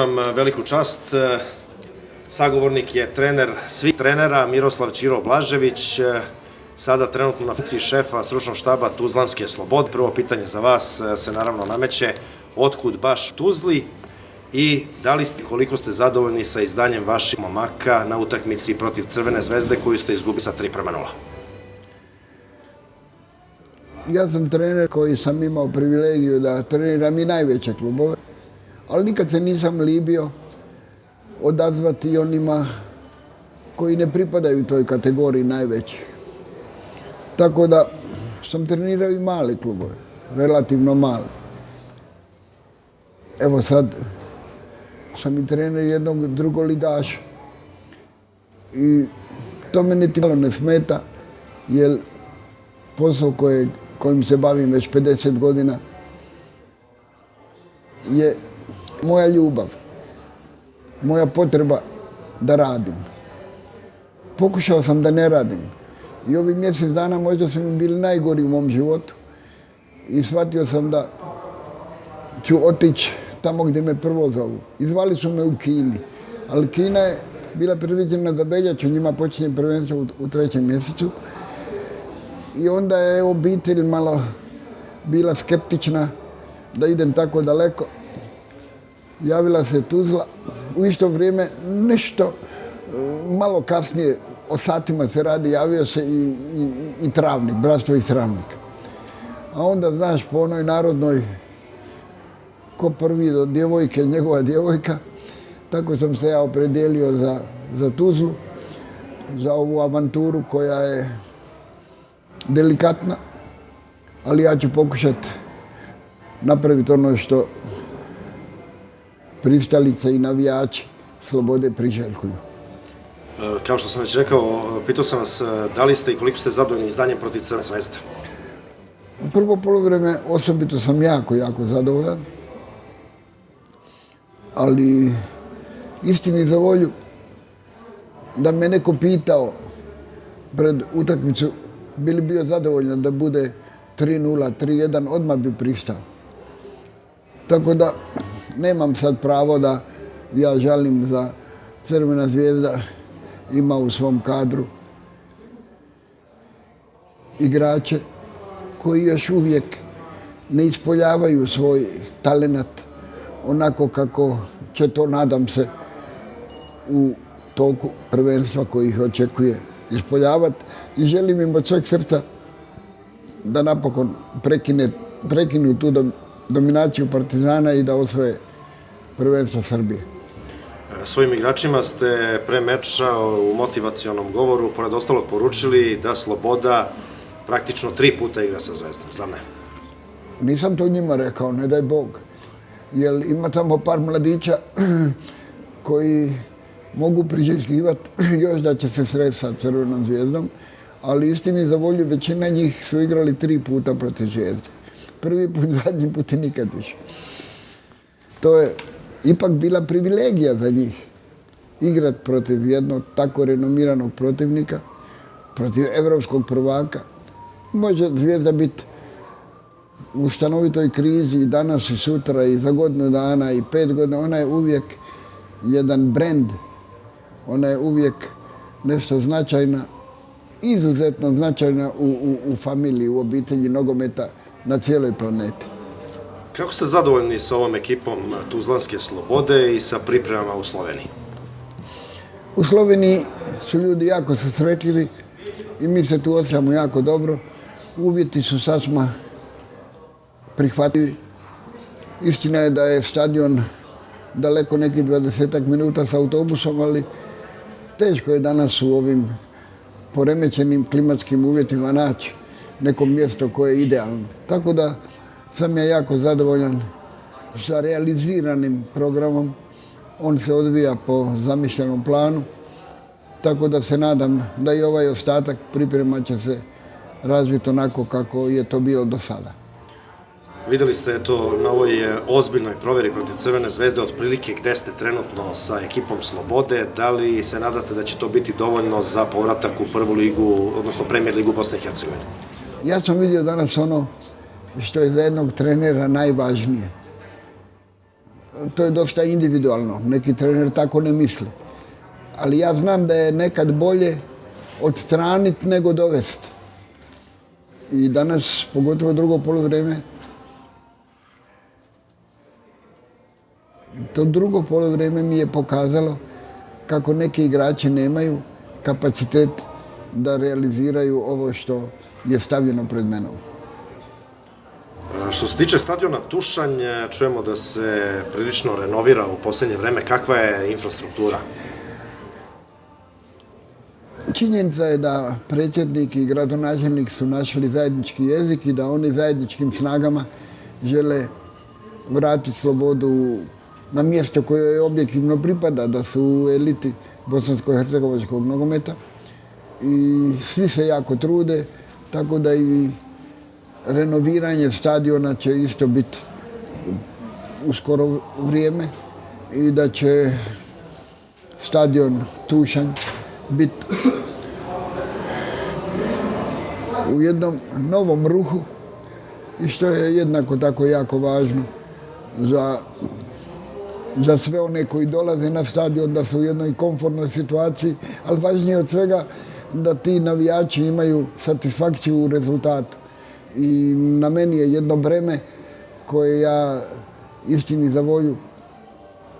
Imam veliku čast. Sagovornik je trener svih trenera Miroslav Ćiro Blažević, sada trenutno na funkciji šefa stručnog štaba Tuzlanske Slobode. Prvo pitanje za vas se naravno nameće, otkud baš Tuzli i da li ste, koliko ste zadovoljni sa izdanjem vaših momaka na utakmici protiv Crvene zvezde koju ste izgubili sa 3:0? Ja sam trener koji sam imao privilegiju da treniram i najveće klubove, ali nikad se nisam libio odazvati onima koji ne pripadaju toj kategoriji najvećih. Tako da sam trenirao i male klubove, relativno male. Evo sad sam i trener jednog drugoligaša i to me niti malo ne smeta, jer posao kojim se bavim već 50 godina je moja ljubav, moja potreba da radim. Pokušao sam da ne radim i ovih mjesec dana možda su mi bili najgori u mom životu i shvatio sam da ću otići tamo gdje me prvo zovu. Izvali su me u Kini, ali Kina je bila predviđena za veljaču, njima počinje prvenstvo u 3. mjesecu. I onda je obitelj malo bila skeptična da idem tako daleko. Javila se Tuzla. U isto vrijeme nešto malo kasnije, o satima se radi, javio se i Travnik, bratstvo iz Travnika. A onda, znaš, po onoj narodnoj, ko prvi do djevojke, njegova djevojka, tako sam se ja opredijelio za Tuzlu, za ovu avanturu koja je delikatna, ali ja ću pokušati napraviti ono što pristalice i navijači Slobode priželjkuju. Kao što sam već rekao, pitao sam vas da li ste i koliko ste zadovoljni izdanjem protiv Crvene zvezde? Prvo poluvreme osobito sam jako zadovoljan, ali istini za volju da me neko pitao pred utakmicu bi li bio zadovoljan da bude 3:0, 3:1, odmah bi pristao. Tako da nemam sad pravo da ja žalim za Crvena zvezda ima u svom kadru igrače koji još uvijek ne ispoljavaju svoj talenat onako kako će to, nadam se, u toku prvenstva koji ih očekuje ispoljavati i želim im od sveg srca da napokon prekinu tu dominaciju Partizana i da osvoje prvenstvo Srbije. Svojim igračima ste pre meča u motivacionom govoru pored ostalog poručili da Sloboda praktično 3 puta igra sa Zvezdom, zar ne? Nisam to njima rekao, ne daj Bog, jer ima tamo par mladića koji mogu priželjkivati još da će se sresti sa Crvenom zvijezdom, ali istini za volju većina njih su igrali 3 puta protiv Zvijezde. Prvi put, zadnji put i nikad više. To je ipak bila privilegija za njih igrati protiv jednog tako renomiranog protivnika, protiv evropskog prvaka. Može Zvijezda biti u stanovitoj krizi i danas i sutra i za godinu dana i 5 godina. Ona je uvijek jedan brend, ona je uvijek nešto značajna, izuzetno značajna u familiji, u obitelji nogometa na cijeloj planeti. Kako ste zadovoljni sa ovom ekipom Tuzlanske Slobode i sa pripremama u Sloveniji? U Sloveniji su ljudi jako sretljivi i mi se tu osjećamo jako dobro. Uvjeti su sasma prihvatljivi. Istina je da je stadion daleko nekih 20 minuta s autobusom, ali teško je danas u ovim poremećenim klimatskim uvjetima naći neko mjesto koje je idealno. Tako da sam ja jako zadovoljan sa realiziranim programom. On se odvija po zamišljenom planu, tako da se nadam da i ovaj ostatak priprema će se razviti onako kako je to bilo do sada. Vidjeli ste to na ovoj ozbiljnoj provjeri protiv Crvene zvezde, otprilike gde ste trenutno sa ekipom Slobode, da li se nadate da će to biti dovoljno za povratak u prvu ligu, odnosno Premier ligu Bosne i Hercegovine? Ja sam vidio danas ono što je za jednog trenera najvažnije. to je dosta individualno. Neki trener tako ne misli. Ali ja znam da je nekad bolje odstraniti nego dovesti. I danas, pogotovo drugo poluvreme, to drugo poluvreme mi je pokazalo kako neki igrači nemaju kapacitet da realiziraju ovo što je stavljeno pred menom. Što se tiče stadiona Tušanj, čujemo da se prilično renovira u posljednje vreme. Kakva je infrastruktura? Činjenica je da predsjednik i gradonačelnik su našli zajednički jezik i da oni zajedničkim snagama žele vratiti slobodu na mjesto koje je objektivno pripada, da su u eliti bosansko-hercegovačkog nogometa. I svi se jako trude, tako da i renoviranje stadiona će isto biti u skoro vrijeme i da će stadion Tušanj biti u jednom novom ruhu i što je jednako tako jako važno za sve one koji dolaze na stadion, da su u jednoj komfortnoj situaciji, ali važnije od svega da ti navijači imaju satisfakciju u rezultatu. I na meni je jedno breme koje ja istini za volju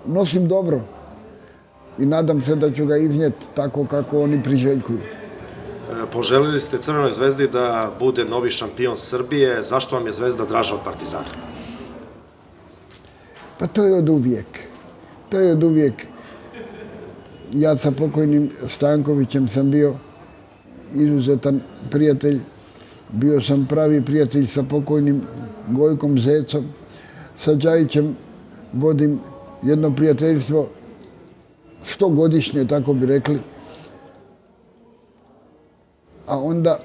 nosim dobro i nadam se da ću ga iznijeti tako kako oni priželjkuju. Poželili ste Crvenoj zvezdi da bude novi šampion Srbije. Zašto vam je Zvezda draža od Partizana? Pa to je od uvijek. To je od uvijek. Ja sa pokojnim Stankovićem sam bio izuzetan prijatelj. Bio sam pravi prijatelj sa pokojnim Gojkom Zecom. Sa Đajićem vodim jedno prijateljstvo 100-godišnje, tako bi rekli. A onda,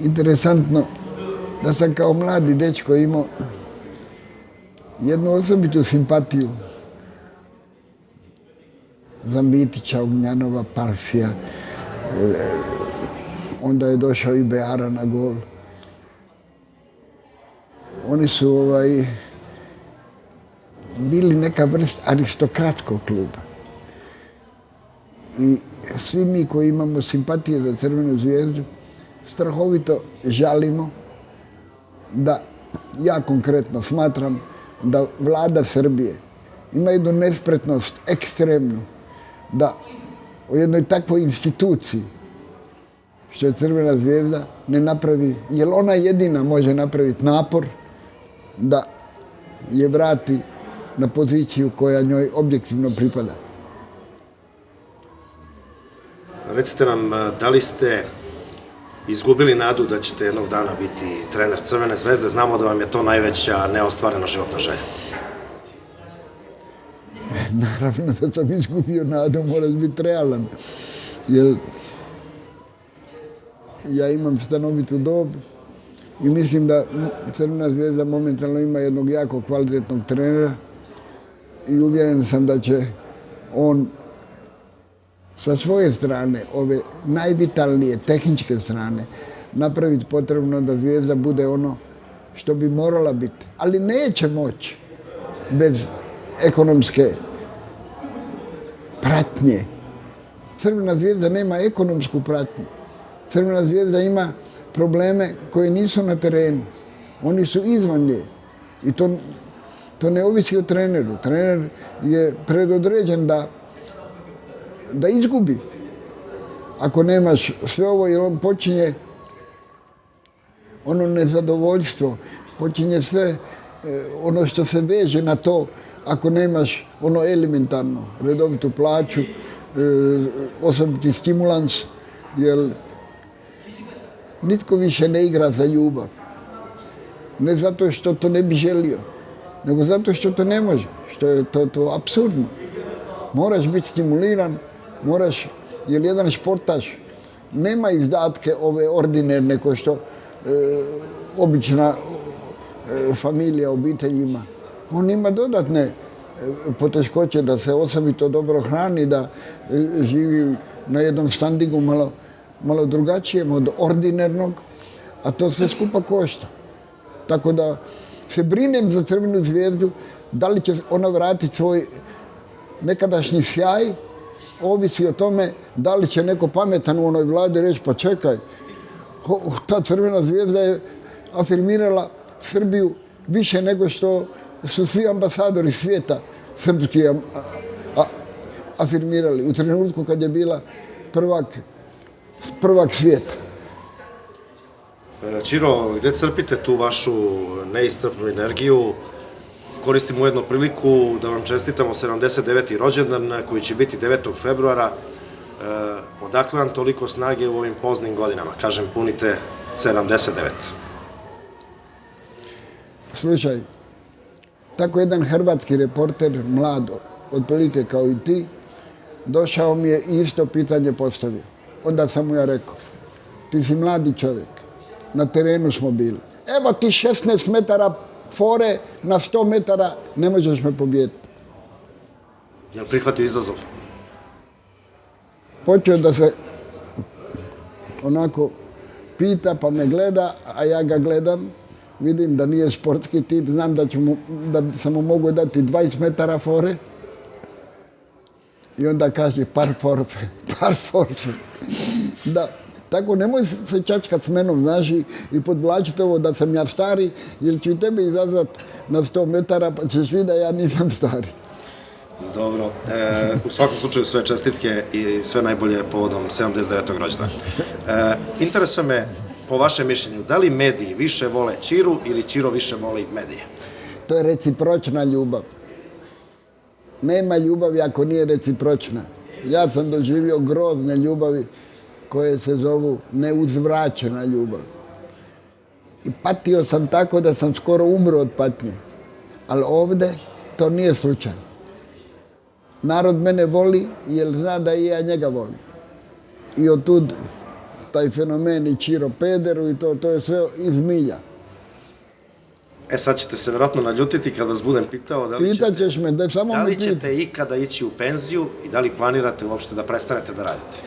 interesantno, da sam kao mladi dečko imao jednu osobitu simpatiju za Mitića, Ognjanova, Palfija. Onda je došao i Beara na gol. Oni su bili neka vrsta aristokratskog kluba. I svi mi koji imamo simpatije za Crvenu zvijezdu strahovito žalimo da, ja konkretno smatram, da vlada Srbije ima jednu nespretnost ekstremnu da o jednoj takvoj instituciji što je Crvena zvijezda ne napravi, jer ona jedina može napraviti napor da je vrati na poziciju koja njoj objektivno pripada. Recite nam, da li ste izgubili nadu da ćete jednog dana biti trener Crvene zvezde? Znamo da vam je to najveća neostvarena životna želja. Naravno da sam izgubio nadu, moraš biti realan. Jer ja imam stanovitu dob i mislim da Crvena zvijezda momentalno ima jednog jako kvalitetnog trenera i uvjeren sam da će on sa svoje strane, ove najvitalnije tehničke strane, napraviti potrebno da Zvijezda bude ono što bi morala biti. Ali neće moći bez ekonomske pratnje. Crvena zvijezda nema ekonomsku pratnju. Crvena zvijezda ima probleme koji nisu na terenu. Oni su izvan nje. I to ne ovisi o treneru. Trener je predodređen da izgubi. Ako nemaš sve ovo, jer on počinje ono nezadovoljstvo, počinje sve ono što se veže na to, ako nemaš ono elementarno, redovitu plaću, osobiti stimulans, jer nitko više ne igra za ljubav. Ne zato što to ne bi želio, nego zato što to ne može, što je to apsurdno. Moraš biti stimuliran, moraš, jer jedan športaš nema izdatke ove ordinerne ko što obična familija, obitelj ima. On ima dodatne poteškoće da se osobito dobro hrani, da živi na jednom standingu malo drugačijem od ordinarnog, a to sve skupa košta. Tako da se brinem za Crvenu zvijezdu Da li će ona vratiti svoj nekadašnji sjaj, ovisi o tome da li će neko pametan u onoj vladi reći pa čekaj, ta Crvena zvijezda je afirmirala Srbiju više nego što su svi ambasadori svijeta srpski afirmirali u trenutku kad je bila prvak svijeta. Ćiro, gdje crpite tu vašu neiscrpnu energiju? Koristim ujedno priliku da vam čestitamo 79. rođendan koji će biti 9. februara. Odakle vam toliko snage u ovim poznim godinama? Kažem, punite 79. Slušaj, tako jedan hrvatski reporter, mlad, otprilike kao i ti, došao mi je i isto pitanje postavio. Onda sam mu ja rekao, ti si mladi čovjek, na terenu smo bili. Evo ti 16 metara fore na 100 metara, ne možeš me pobijediti. Je li prihvatio izazov? Počeo da se onako pita pa me gleda, a ja ga gledam. Vidim da nije športski tip, znam da sam mu mogu dati 20 metara fore. I onda kaže par forfe. Da, tako nemoj se čačkat s menom, znaš, i podvlačiti ovo da sam ja stari, jer ću tebe izazvat na 100 metara, pa ćeš vidjeti da ja nisam stari. Dobro, u svakom slučaju sve čestitke i sve najbolje povodom 79. rođendana. Interesuje me, po vašem mišljenju, da li mediji više vole Ćiru ili Ćiro više voli medije? To je recipročna ljubav. Nema ljubavi ako nije recipročna. Ja sam doživio grozne ljubavi koje se zovu neuzvraćena ljubav. I patio sam tako da sam skoro umro od patnje. Ali ovdje to nije slučaj. Narod mene voli jer zna da i ja njega volim. I otud taj fenomen i Ćiro pederu i to je sve iz milja. Sad ćete se vjerojatno naljutiti kad vas budem pitao da li ćete ikada ići u penziju i da li planirate uopšte da prestanete da radite?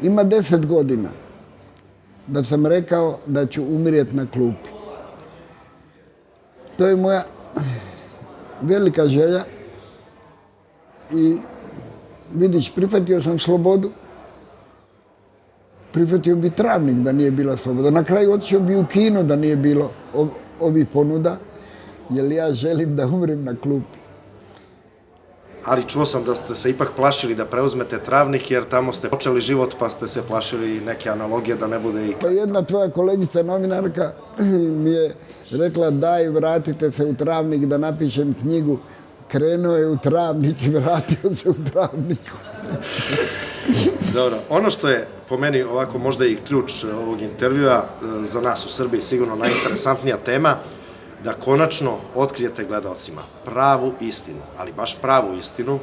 Ima 10 godina da sam rekao da ću umrijeti na klupi. To je moja velika želja i vidiš, prihvatio sam slobodu, prihvatio bi Travnik da nije bila sloboda. Na kraju otišao bi u kino da nije bilo ovih ponuda, jer ja želim da umrem na klupi. Ali čuo sam da ste se ipak plašili da preuzmete Travnik, jer tamo ste počeli život pa ste se plašili neke analogije da ne bude i... Pa jedna tvoja kolegica novinarka mi je rekla daj vratite se u Travnik da napišem knjigu. Krenuo je u Travnik i vratio se u Travniku. Dobro, ono što je po meni ovako možda i ključ ovog intervjua, za nas u Srbiji sigurno najinteresantnija tema, da konačno otkrijete gledalcima pravu istinu, ali baš pravu istinu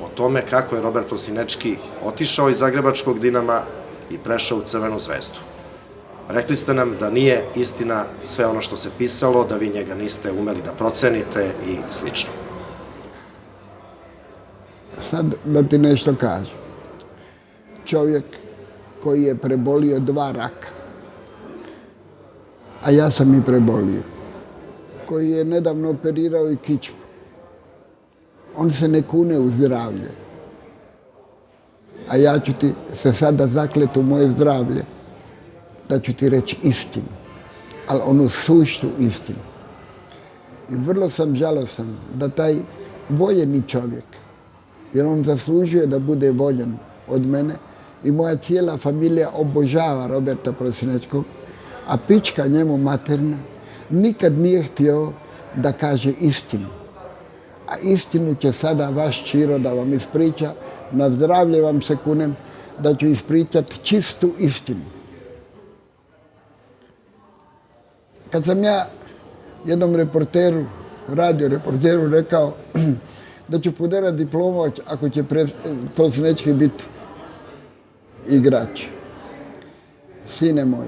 o tome kako je Robert Prosinečki otišao iz zagrebačkog Dinama i prešao u Crvenu zvezdu. Rekli ste nam da nije istina sve ono što se pisalo, da vi njega niste umeli da procenite i slično. Sad da ti nešto kažem. Čovjek koji je prebolio 2 raka, a ja sam i prebolio, koji je nedavno operirao i kičmu. On se ne kune u zdravlje. A ja ću ti se sada zakleti u moje zdravlje, da ću ti reći istinu, ali onu suštu istinu. I vrlo sam žalostan da taj voljeni čovjek, jer on zaslužuje da bude voljen od mene, i moja cijela familija obožava Roberta Prosinečkog, a pička njemu materna nikad nije htio da kaže istinu. A istinu će sada vaš Ćiro da vam ispriča, na zdravlje vam se kunem da ću ispričati čistu istinu. Kad sam ja jednom reporteru, radio reporteru rekao da ću poderati diplomu ako će Prosinečki biti igrač. Sine moj,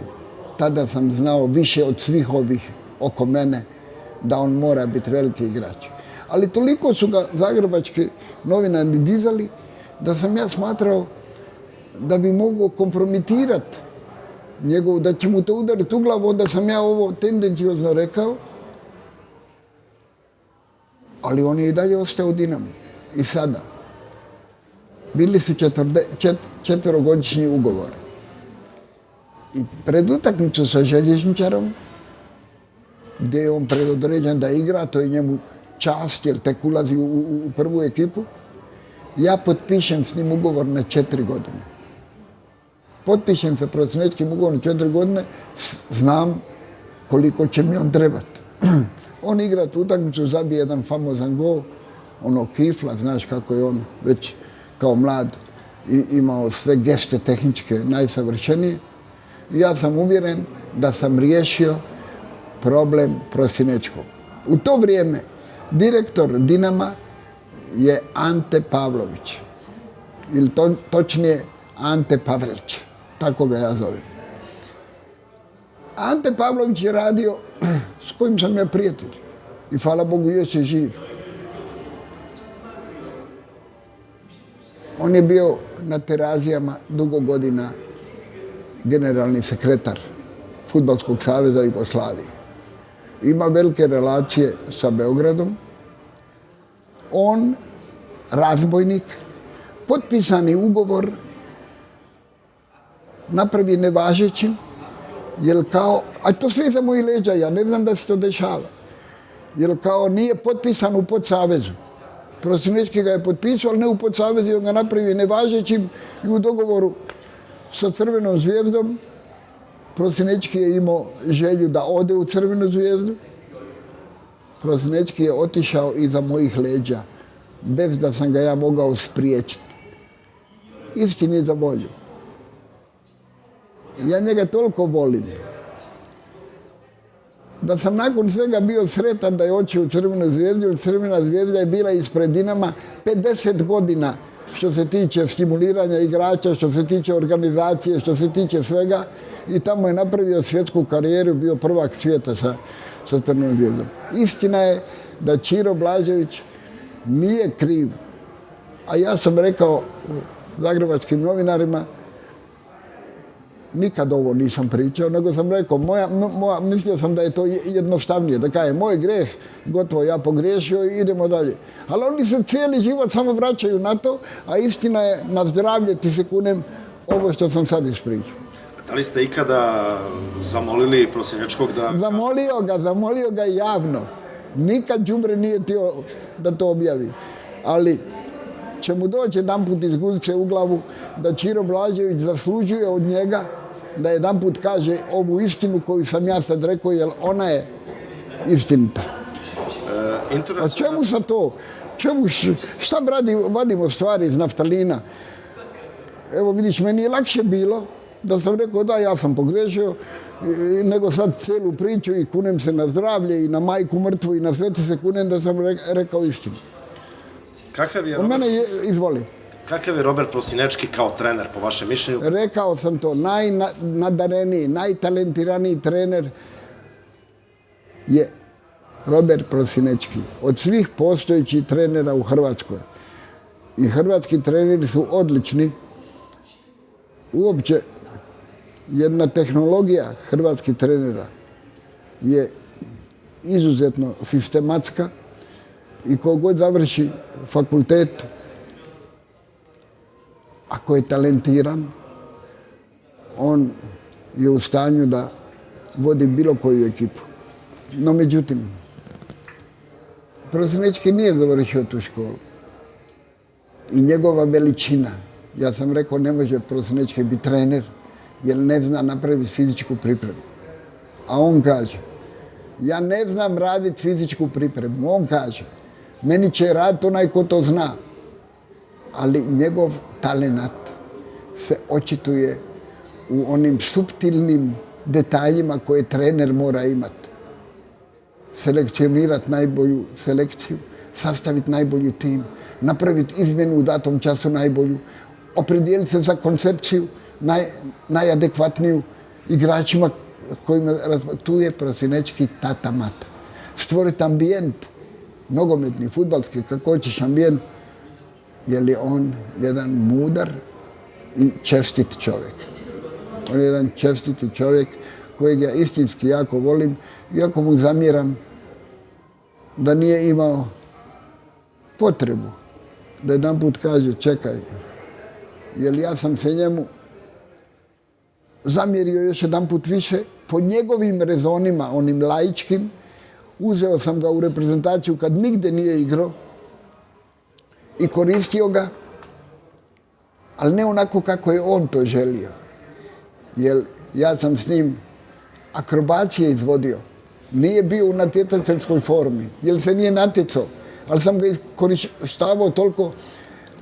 tada sam znao više od svih ovih oko mene da on mora biti veliki igrač. Ali toliko su ga zagrebački novinari dizali da sam ja smatrao da bi mogao kompromitirati njegovu, da će mu to udariti u glavu, onda sam ja ovo tendenciozno rekao ali on je i dalje ostao u Dinamu. I sada. Bili su četverogodišnji ugovori. I pred utakmicu sa Željezničarom, gdje je on predodređen da igra, to je njemu čast jer tek ulazi u prvu ekipu, ja potpišem s njim ugovor na 4 godine. Potpišem sa Prosinečkim ugovor na 4 godine, znam koliko će mi on trebati. On igra tu utakmicu, zabije jedan famozan gol, ono kifla, znaš kako je on već kao mlad i imao sve geste tehničke najsavršenije. I ja sam uvjeren da sam riješio problem Prosinečkog. U to vrijeme direktor Dinama je Ante Pavlović, ili točnije Ante Pavelić, tako ga ja zovem. Ante Pavlović je radio s kojim sam ja prijatelj i hvala Bogu još je živ. On je bio na Terazijama dugo godina generalni sekretar Fudbalskog saveza Jugoslavije. Ima velike relacije sa Beogradom. On, razbojnik, potpisani ugovor napravi nevažećim, jer kao, a to sve za moji leđa, ja ne znam da se to dešava, jer kao nije potpisan u podsavezu. Prosinečki ga je potpisao, ali ne u podsavezu, on ga napravi nevažećim i u dogovoru sa Crvenom zvijezdom. Prosinečki je imao želju da ode u Crvenu zvijezdu. Prosinečki je otišao iza mojih leđa, bez da sam ga ja mogao spriječiti. Istini za volju. Ja njega toliko volim, da sam nakon svega bio sretan da je otišao u Crvenu zvijezdu, jer Crvena zvijezda je bila ispred Dinama 50 godina što se tiče stimuliranja igrača, što se tiče organizacije, što se tiče svega. I tamo je napravio svjetsku karijeru, bio prvak svijeta sa Crvenom zvijezdom. Istina je da Ćiro Blažević nije kriv. A ja sam rekao zagrebačkim novinarima, nikad ovo nisam pričao, nego sam rekao, mislio sam da je to jednostavnije, da kažem, moj greh, gotovo ja pogriješio i idemo dalje. Ali oni se cijeli život samo vraćaju na to, a istina je, na zdravlje ti se kunem, ovo što sam sad ispričao. Da li ste ikada zamolili Prosinečkog da... Zamolio ga javno. Nikad đubre nije htio da to objavi. Ali će mu doći jedanput iz guzice u glavu da Ćiro Blažević zaslužuje od njega da jedanput kaže ovu istinu koju sam ja sad rekao, jer ona je istinita. A čemu sa to? Šta vadimo stvari iz naftalina? Evo vidiš, meni je lakše bilo da sam rekao da ja sam pogriješio, nego sad cijelu priču i kunem se na zdravlje i na majku mrtvu i na sve ti se kunem da sam rekao istinu. Izvoli. Kakav je Robert Prosinečki kao trener, po vašem mišljenju? Rekao sam to, najnadareniji, najtalentiraniji trener je Robert Prosinečki. Od svih postojećih trenera u Hrvatskoj. I hrvatski treneri su odlični. Uopće, jedna tehnologija hrvatskih trenera je izuzetno sistematska i ko god završi fakultet, ako je talentiran, on je u stanju da vodi bilo koju ekipu. No međutim, Prosinečki nije završio tu školu. I njegova veličina, ja sam rekao ne može Prosinečki biti trener, jer ne zna napraviti fizičku pripremu. A on kaže, ja ne znam raditi fizičku pripremu. On kaže, meni će raditi onaj ko to zna. Ali njegov talenat se očituje u onim suptilnim detaljima koje trener mora imati. Selekcionirati najbolju selekciju, sastaviti najbolji tim, napraviti izmjenu u datom času najbolju, opredijeliti se za koncepciju najadekvatniju igračima kojima tu je Prosinečki tata mata. Stvoriti ambijent, nogometni, fudbalski, kako hoćeš ambijent, jer je on jedan mudar i čestit čovjek. On je jedan čestiti čovjek kojeg ja istinski jako volim, iako mu zamjeram da nije imao potrebu da jedan put kaže čekaj, jer ja sam se njemu zamjerio još jedan put više po njegovim rezonima, onim laičkim. Uzeo sam ga u reprezentaciju kad nigde nije igrao i koristio ga, ali ne onako kako je on to želio. Jer ja sam s njim akrobacije izvodio. Nije bio u natjecateljskoj formi, jer se nije natjecao, ali sam ga iskorištavao toliko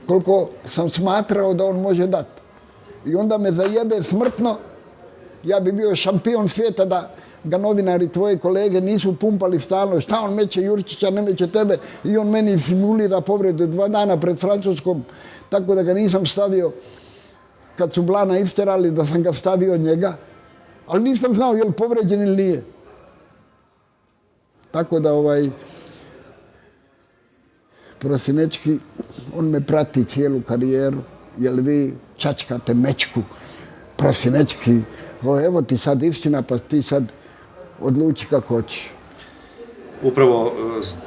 koliko sam smatrao da on može dati. I onda me zajebe smrtno, ja bi bio šampion svijeta da ga novinari, tvoje kolege, nisu pumpali stalno, šta on meće Jurčića, ne meće tebe, i on meni simulira povredu 2 dana pred Francuskom, tako da ga nisam stavio kad su Blana isterali, da sam ga stavio njega, ali nisam znao je li povređen ili nije. Tako da Prosinečki, on me prati cijelu karijeru, jer vi čačkate mečku, Prosinečki, evo ti sad istina, pa ti sad odluči kako hoćeš. Upravo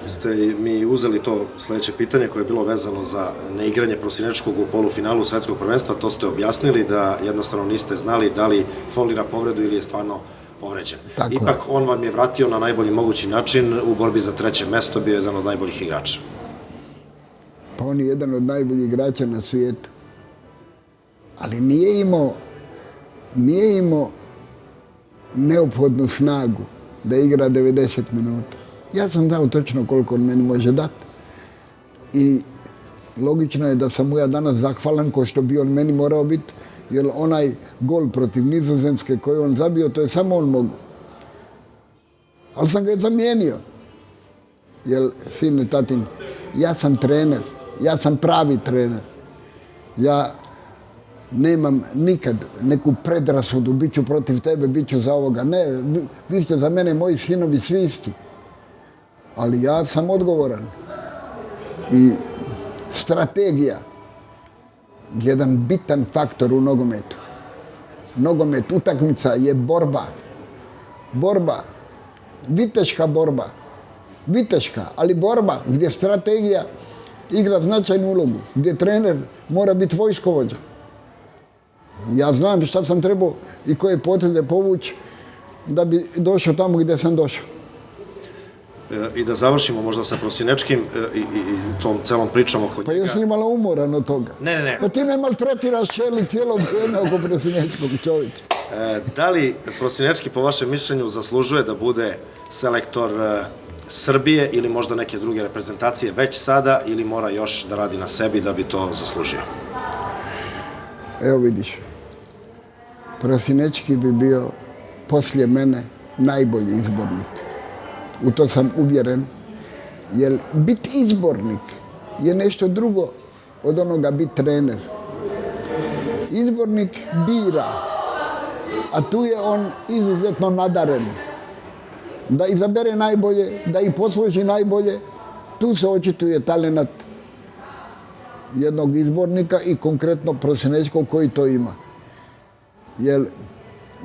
ste mi uzeli to sljedeće pitanje koje je bilo vezano za neigranje Prosinečkog u polufinalu svjetskog prvenstva. To ste objasnili da jednostavno niste znali da li folira povredu ili je stvarno povređen. Ipak on vam je vratio na najbolji mogući način u borbi za 3. mesto, bio je jedan od najboljih igrača. Pa on je jedan od najboljih igrača na svijetu. Ali nije imao neophodnu snagu da igra 90 minuta. Ja sam dao točno koliko on meni može dati. I logično je da sam mu ja danas zahvalan ko što bi on meni morao biti, jer onaj gol protiv Nizozemske koji on zabio, to je samo on mogu. Ali sam ga je zamijenio. Jer, sine tatin, ja sam trener, ja sam pravi trener. Ja nemam nikad neku predrasudu, bit ću protiv tebe, bit ću za ovoga. Ne, vi ste za mene moji sinovi svi isti. Ali ja sam odgovoran. I strategija, jedan bitan faktor u nogometu. Nogomet, utakmica je borba. Borba, viteška borba. Viteška, ali borba gdje strategija igra značajnu ulogu, gdje trener mora biti vojskovođa. Ja znam šta sam trebao i koje poteze povući da bi došao tamo gdje sam došao. I da završimo možda sa Prosinečkim i tom celom pričom oko njega. Pa jesi li malo umoran od toga? Ne. Pa ti me maltretiraš cijelo vrijeme oko Prosinečkog, čovječe. Da li Prosinečki, po vašem mišljenju, zaslužuje da bude selektor Srbije ili možda neke druge reprezentacije već sada, ili mora još da radi na sebi da bi to zaslužio? Evo vidiš, Prosinečki bi bio poslije mene najbolji izbornik. U to sam uvjeren, jer biti izbornik je nešto drugo od onoga biti trener. Izbornik bira, a tu je on izuzetno nadaren. Da izabere najbolje, da ih posluži najbolje, tu se očituje talenat jednog izbornika i konkretno Prosinečkog koji to ima. Jer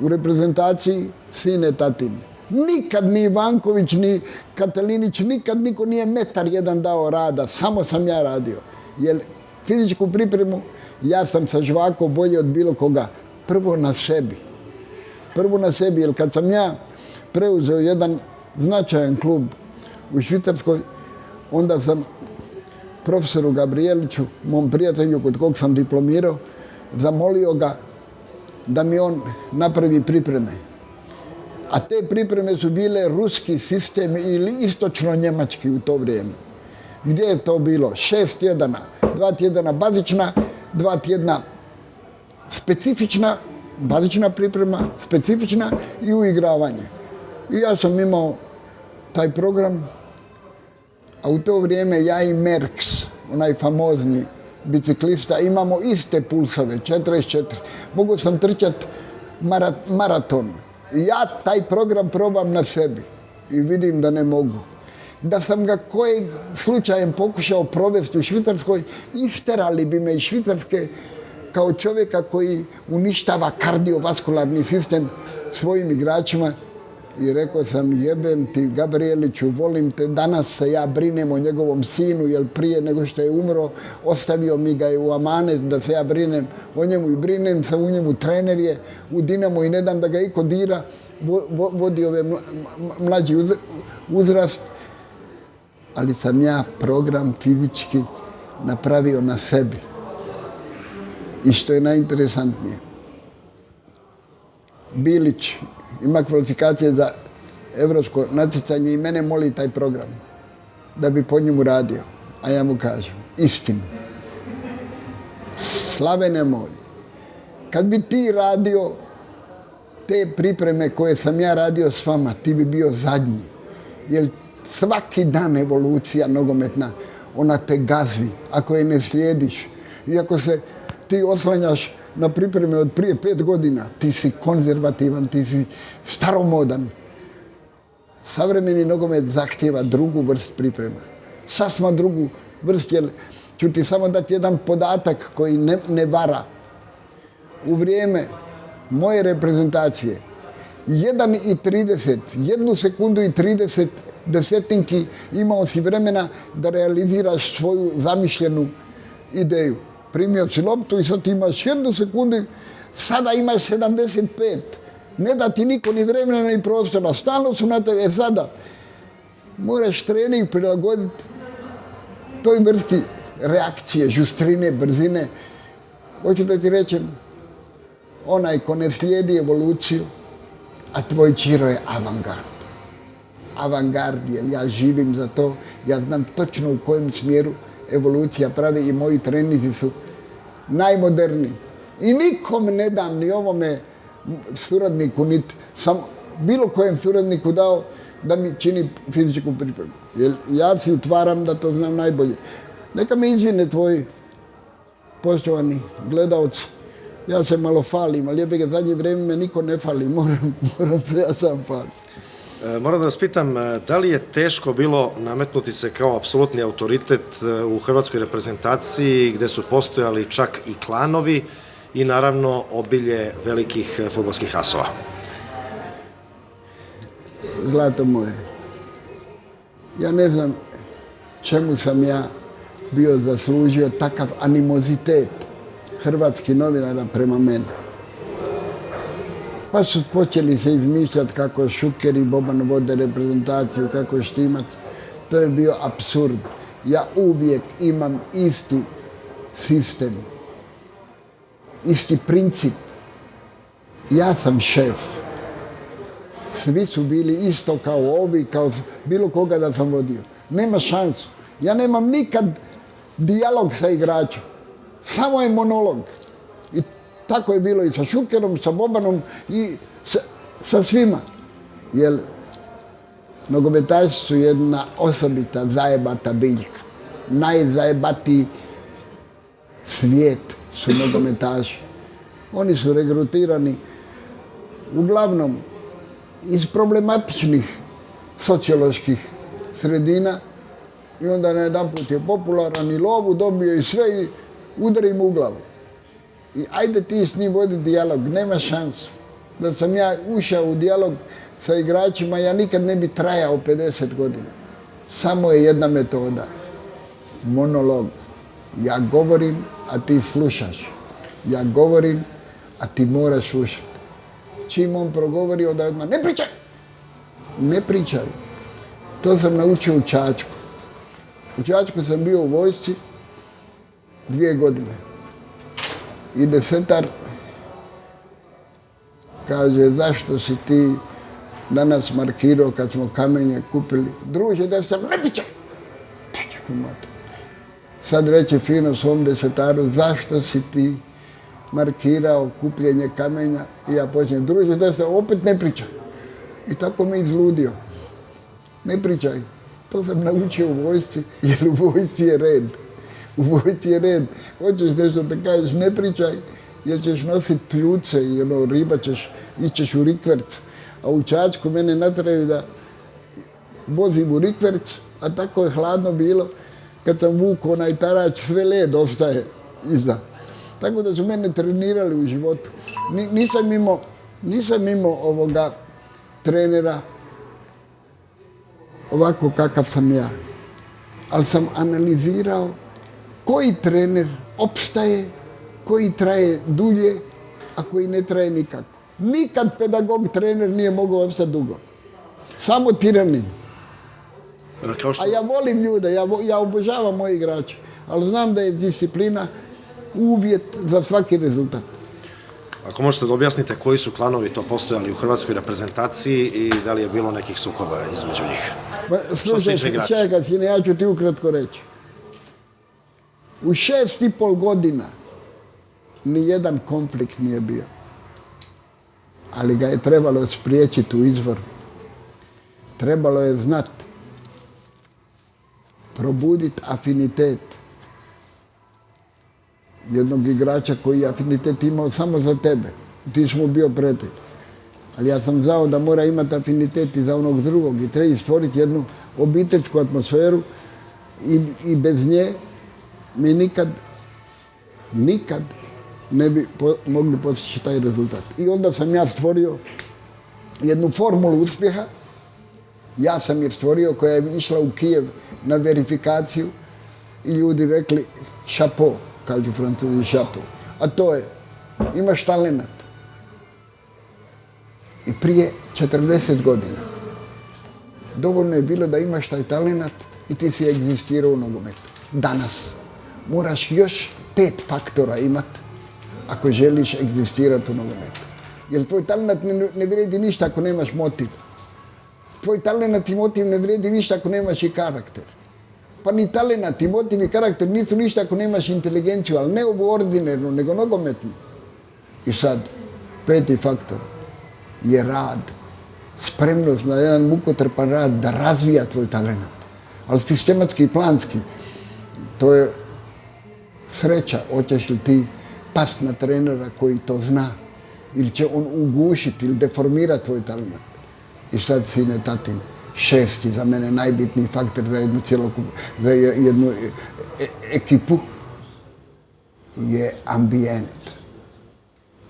u reprezentaciji sine tatin. Nikad ni Ivanković, ni Katalinić, nikad niko nije metar jedan dao rada, samo sam ja radio. Jer fizičku pripremu ja sam sažvakao bolje od bilo koga. Prvo na sebi, jer kad sam ja preuzeo jedan značajan klub u Švicarskoj, onda sam profesoru Gabrieliću, mom prijatelju kod kog sam diplomirao, zamolio ga da mi on napravi pripreme. A te pripreme su bile ruski sistem ili istočno-njemački u to vrijeme. Gdje je to bilo? 6 tjedana, 2 tjedana bazična, 2 tjedna specifična, bazična priprema, specifična i uigravanje. I ja sam imao taj program, a u to vrijeme ja i Merckx, onaj famozni biciklista, imamo iste pulsove, 44. Mogu sam trčati maraton. I ja taj program probam na sebi i vidim da ne mogu. Da sam ga kojeg slučajem pokušao provesti u Švicarskoj, isterali bi me iz Švicarske kao čovjeka koji uništava kardiovaskularni sistem svojim igračima, I rekao sam, jebem ti Gabrieliću, volim te, danas se ja brinem o njegovom sinu, jer prije nego što je umro, ostavio mi ga je u amanet da se ja brinem o njemu i brinem se u njemu. Trener je u Dinamo i ne dam da ga iko dira, vodi ove mlađi uzrast, ali sam ja program fizički napravio na sebi. I što je najinteresantnije, Bilić ima kvalifikacije za evropsko natjecanje i mene moli taj program da bi po njemu radio. A ja mu kažem, istinu. Slavene moj, kad bi ti radio te pripreme koje sam ja radio s vama, ti bi bio zadnji. Jer svaki dan evolucija nogometna, ona te gazi ako je ne slijediš. I ako se ti oslanjaš na pripreme od prije 5 godina, ti si konzervativan, ti si staromodan. Savremeni nogomet zahtjeva drugu vrst priprema. Sasma drugu vrst, jer ću ti samo dati jedan podatak koji ne vara. U vrijeme moje reprezentacije 1,30, 1 sekundu i 30 desetinki imao si vremena da realiziraš svoju zamišljenu ideju. Primio si loptu i sad imaš 1 sekundu, sada imaš 75. Ne da ti niko ni vremena ni prostora, stalno su na tebe. Sada moraš trening prilagoditi toj vrsti reakcije, žustrine, brzine. Hoću da ti rečem, onaj ko ne slijedi evoluciju, a tvoj Čiro je avangard. Avangard, jer ja živim za to, ja znam točno u kojem smjeru evolucija pravi i moji treninzi su najmoderniji. I nikom ne dam, ni ovome suradniku, niti sam bilo kojem suradniku dao da mi čini fizičku pripremu. Jer ja si utvaram da to znam najbolje. Neka me izvine tvoji poštovani gledalci. Ja se malo falim, ali jebe ga zadnje vrijeme me niko ne fali, moram se ja sam falim. Moram da vas pitam, da li je teško bilo nametnuti se kao apsolutni autoritet u hrvatskoj reprezentaciji gdje su postojali čak i klanovi i naravno obilje velikih fudbalskih asova? Zlato moje, ja ne znam čemu sam ja bio zaslužio takav animozitet hrvatskih novinara prema meni. Pa su počeli se izmišljati kako Šuker i Boban vode reprezentaciju, kako Štimac. To je bio apsurd. Ja uvijek imam isti sistem, isti princip. Ja sam šef. Svi su bili isto kao ovi, kao bilo koga da sam vodio. Nema šansu. Ja nemam nikad dijalog sa igračem. Samo je monolog. I tako je bilo i sa Šukerom, sa Bobanom i sa svima. Jer nogometaši su jedna osobita zajebata biljka. Najzajebatiji svijet su nogometaši. Oni su regrutirani uglavnom iz problematičnih socioloških sredina i onda najedanput je popularan i lovu dobio i sve i udari mu u glavu. I ajde ti s njim vodi dijalog, nema šansu. Da sam ja ušao u dijalog sa igračima, ja nikad ne bi trajao 50 godina. Samo je jedna metoda. Monolog. Ja govorim, a ti slušaš. Ja govorim, a ti moraš slušati. Čim on progovori, onda odmah, ne pričaj! Ne pričaj. To sam naučio u Čačku. U Čačku sam bio u vojsci 2 godine. I desetar kaže, zašto si ti danas markirao kad smo kamenje kupili? Druže, da sam, ne pričaj! Sad reče fino svom desetaru, zašto si ti markirao kupljenje kamenja? I ja počnem, druže, da sam, opet ne pričaj. I tako me izludio. Ne pričaj. To sam naučio u vojsci, jer u vojsci je red. U vojsci je red. Hoćeš nešto da kažeš, ne pričaj, jer ćeš nositi pljuce i riba ćeš, ićeš u rikverc. A u Čačku mene natraju da vozim u rikverc, a tako je hladno bilo. Kad sam vukao onaj tarač, sve led ostaje iza. Tako da su mene trenirali u životu. Nisam imao trenera ovako kakav sam ja. Ali sam analizirao koji trener opstaje, koji traje dulje, a koji ne traje nikako. Nikad pedagog trener nije mogao ostati dugo. Samo tiranin. A ja volim ljude, ja obožavam moje igrače, ali znam da je disciplina uvjet za svaki rezultat. Ako možete da objasnite koji su klanovi to postojali u hrvatskoj reprezentaciji i da li je bilo nekih sukoba između njih? Slušaj, čekaj, sine, ja ću ti ukratko reći. U 6,5 godina nijedan konflikt nije bio. Ali ga je trebalo spriječiti u izvoru. Trebalo je znati, probuditi afinitet jednog igrača koji je afinitet imao samo za tebe. Ti si mu bio prijatelj. Ali ja sam znao da mora imati afinitet i za onog drugog i treba stvoriti jednu obiteljsku atmosferu i bez nje mi nikad ne bi mogli postići taj rezultat. I onda sam ja stvorio jednu formulu uspjeha. Ja sam je stvorio koja je išla u Kijev na verifikaciju i ljudi rekli šapo, kažu Francuzi šapo. A to je, imaš talenat. I prije 40 godina dovoljno je bilo da imaš taj talenat i ti si egzistirao u nogometu. Danas moraš još 5 faktora imati ako želiš egzistirati u nogometu. Jer tvoj talenat ne vrijedi ništa ako nemaš motiv. Tvoj talenat i motiv ne vrijedi ništa ako nemaš i karakter. Pa ni talenat i motiv i karakter nisu ništa ako nemaš inteligenciju, ali ne ovu ordinarnu, nego nogometnu. I sad, 5. faktor je rad. Spremnost na jedan mukotrpan rad da razvija tvoj talenat. Ali sistematski i planski. To je sreća, hoćeš li ti past na trenera koji to zna, ili će on ugušiti ili deformirati tvoj talent. I sad, sine tatin, 6. za mene najbitniji faktor za jednu ekipu je ambijent.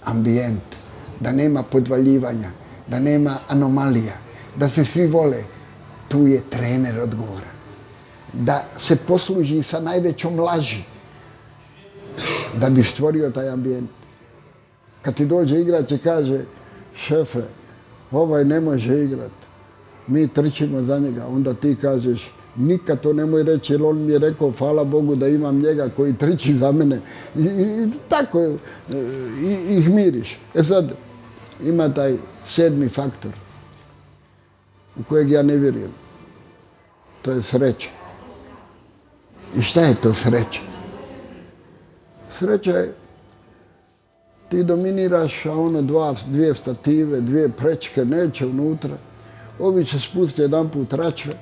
Ambijent. Da nema podvaljivanja, da nema anomalija, da se svi vole. Tu je trener odgovoran. Da se posluži sa najvećom laži da bi stvorio taj ambijent. Kad ti dođe igrač i kaže, šefe, ovaj ne može igrat, mi trčimo za njega, onda ti kažeš, nikad to nemoj reći, jer on mi je rekao, hvala Bogu da imam njega koji trči za mene. I tako ih miriš. E sad, ima taj 7. faktor u kojeg ja ne vjerujem. To je sreća. I šta je to sreća? Sreća je, ti dominiraš, a ono 2 stative, 2 prečke, neće unutra. Ovi će spustiti jedan put tračve.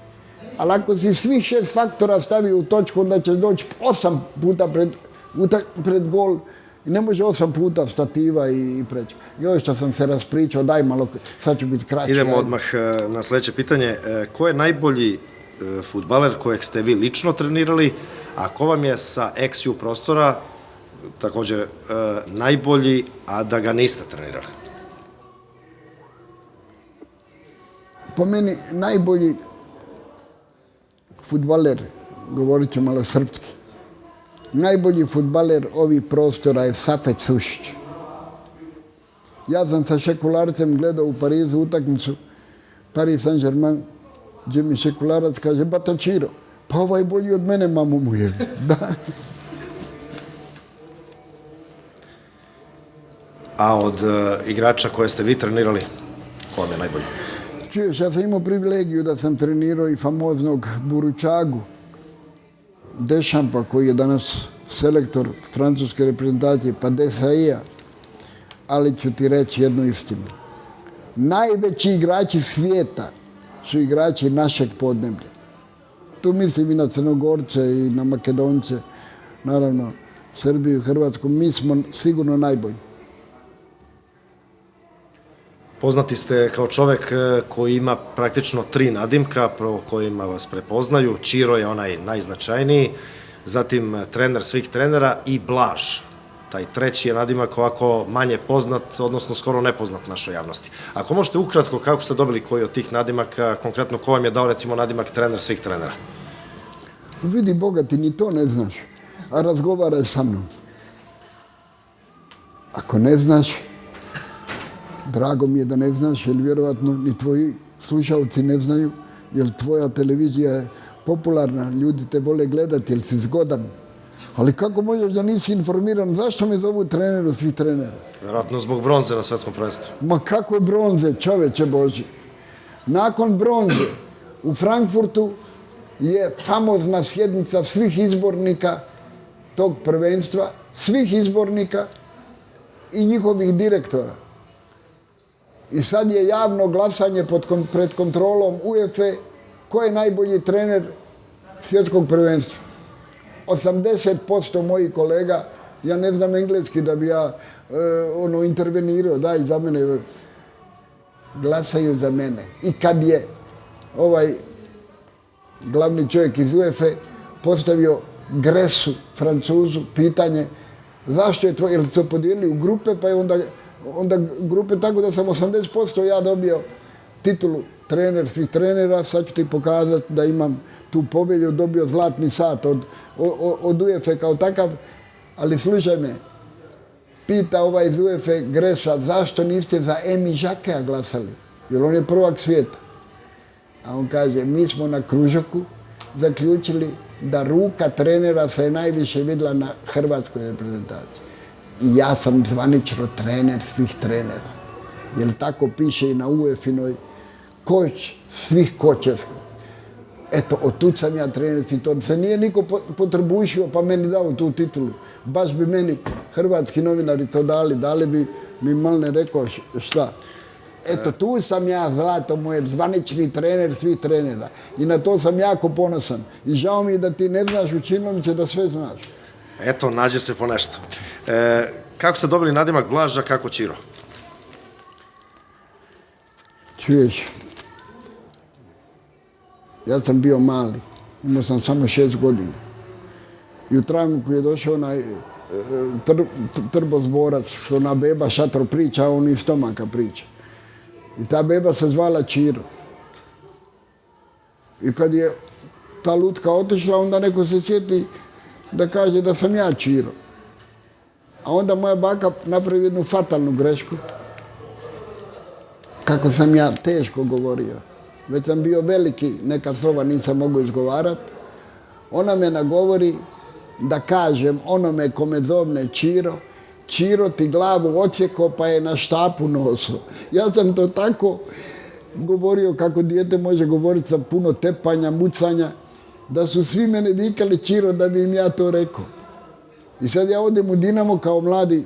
Ali ako si svih 6 faktora stavio u točku, onda će doći 8 puta pred gol. I ne može 8 puta stativa i prečka. Još što sam se raspričao, daj malo, sad ću biti kraći. Idemo odmah na sljedeće pitanje. Ko je najbolji fudbaler kojeg ste vi lično trenirali, a ko vam je sa ex-ju prostora također najbolji, a da ga niste trenirali? Po meni najbolji fudbaler, govorit ću malo srpski, najbolji fudbaler ovih prostora je Safet Sušić. Ja sam sa Šekularcem gledao u Parizu utakmicu Paris Saint-Germain, gdje mi Šekularac kaže, Batačiro, pa ovaj bolji od mene, mamu mu je. Da. A od igrača koje ste vi trenirali, ko vam je najbolji? Čuješ, ja sam imao privilegiju da sam trenirao i famoznog Buručagu, Dešampa, koji je danas selektor francuske reprezentacije, pa Desailly-a, ali ću ti reći jednu istinu. Najveći igrači svijeta su igrači našeg podneblja. Tu mislim i na Crnogorce i na Makedonce, naravno Srbiju, Hrvatsku, mi smo sigurno najbolji. Poznati ste kao čovjek koji ima praktično 3 nadimka, prvo kojima vas prepoznaju. Čiro je onaj najznačajniji, zatim trener svih trenera i Blaž, Taj treći je nadimak ovako manje poznat, odnosno skoro nepoznat našoj javnosti. Ako možete ukratko, kako ste dobili koji od tih nadimaka, konkretno ko vam je dao recimo nadimak trener svih trenera? Vidi Boga, ti ni to ne znaš, a razgovaraj sa mnom. Ako ne znaš, drago mi je da ne znaš, jer vjerovatno ni tvoji slušalci ne znaju, jer tvoja televizija je popularna, ljudi te vole gledati, jer si zgodan. Ali kako možeš da nisi informiran, zašto me zovu treneru svih trenera? Vjerojatno zbog bronze na svetskom prvenstvu. Ma kako bronze, čoveče Boži. Nakon bronze u Frankfurtu je famozna sjednica svih izbornika tog prvenstva, svih izbornika i njihovih direktora. I sad je javno glasanje pred kontrolom UEFA ko je najbolji trener svjetskog prvenstva. 80% mojih kolega, ja ne znam engleski da bi ja intervenirao, daj za mene, glasaju za mene. I kad je ovaj glavni čovjek iz UEFA postavio Gresu, Francuzu, pitanje zašto je to, jer su podijelili u grupe, pa je onda grupe tako da sam 80% ja dobio titulu trener svih trenera, sad ću ti pokazati da imam tu pobjedu, dobio zlatni sat od UEFA kao takav, ali slušaj me, pita ovaj iz UEFA Gresa zašto niste za Emi Žakea glasali, jer on je prvak svijeta. A on kaže, mi smo na Kružoku zaključili da ruka trenera se najviše vidjela na hrvatskoj reprezentaciji. I ja sam zvanično trener svih trenera. Jer tako piše i na UEFA-inoj koč svih kočevskog. Eto, od tu sam ja trener svih. To se nije niko potrebušio pa meni dao tu titulu. Baš bi meni hrvatski novinari to dali bi mi mal ne rekao šta. Eto, tu sam ja, zlato moje, zvanični trener svih trenera. I na to sam jako ponosan. I žao mi je da ti ne znaš, učinilo mi će da sve znaš. Eto, nađe se po nešto. Kako ste dobili nadimak Blaža, kako Čiro? Čuješ, ja sam bio mali, imao sam samo 6 godina. I u travniku je došao onaj trbozborac, što na beba šatro priča, a on iz stomaka priča. I ta beba se zvala Čiro. I kad je ta lutka otišla, onda neko se sjeti da kaže da sam ja Čiro. A onda moja baka napravi jednu fatalnu grešku. Kako sam ja teško govorio. Već sam bio veliki, neka slova nisam mogao izgovarati. Ona me nagovori da kažem onome kome zovne Čiro, Čiro ti glavu odsjeko pa je na štapu nosu. Ja sam to tako govorio kako dijete može govoriti sa puno tepanja, mucanja, da su svi mene vikali Čiro da bi im ja to rekao. I sad ja odem u Dinamo kao mladi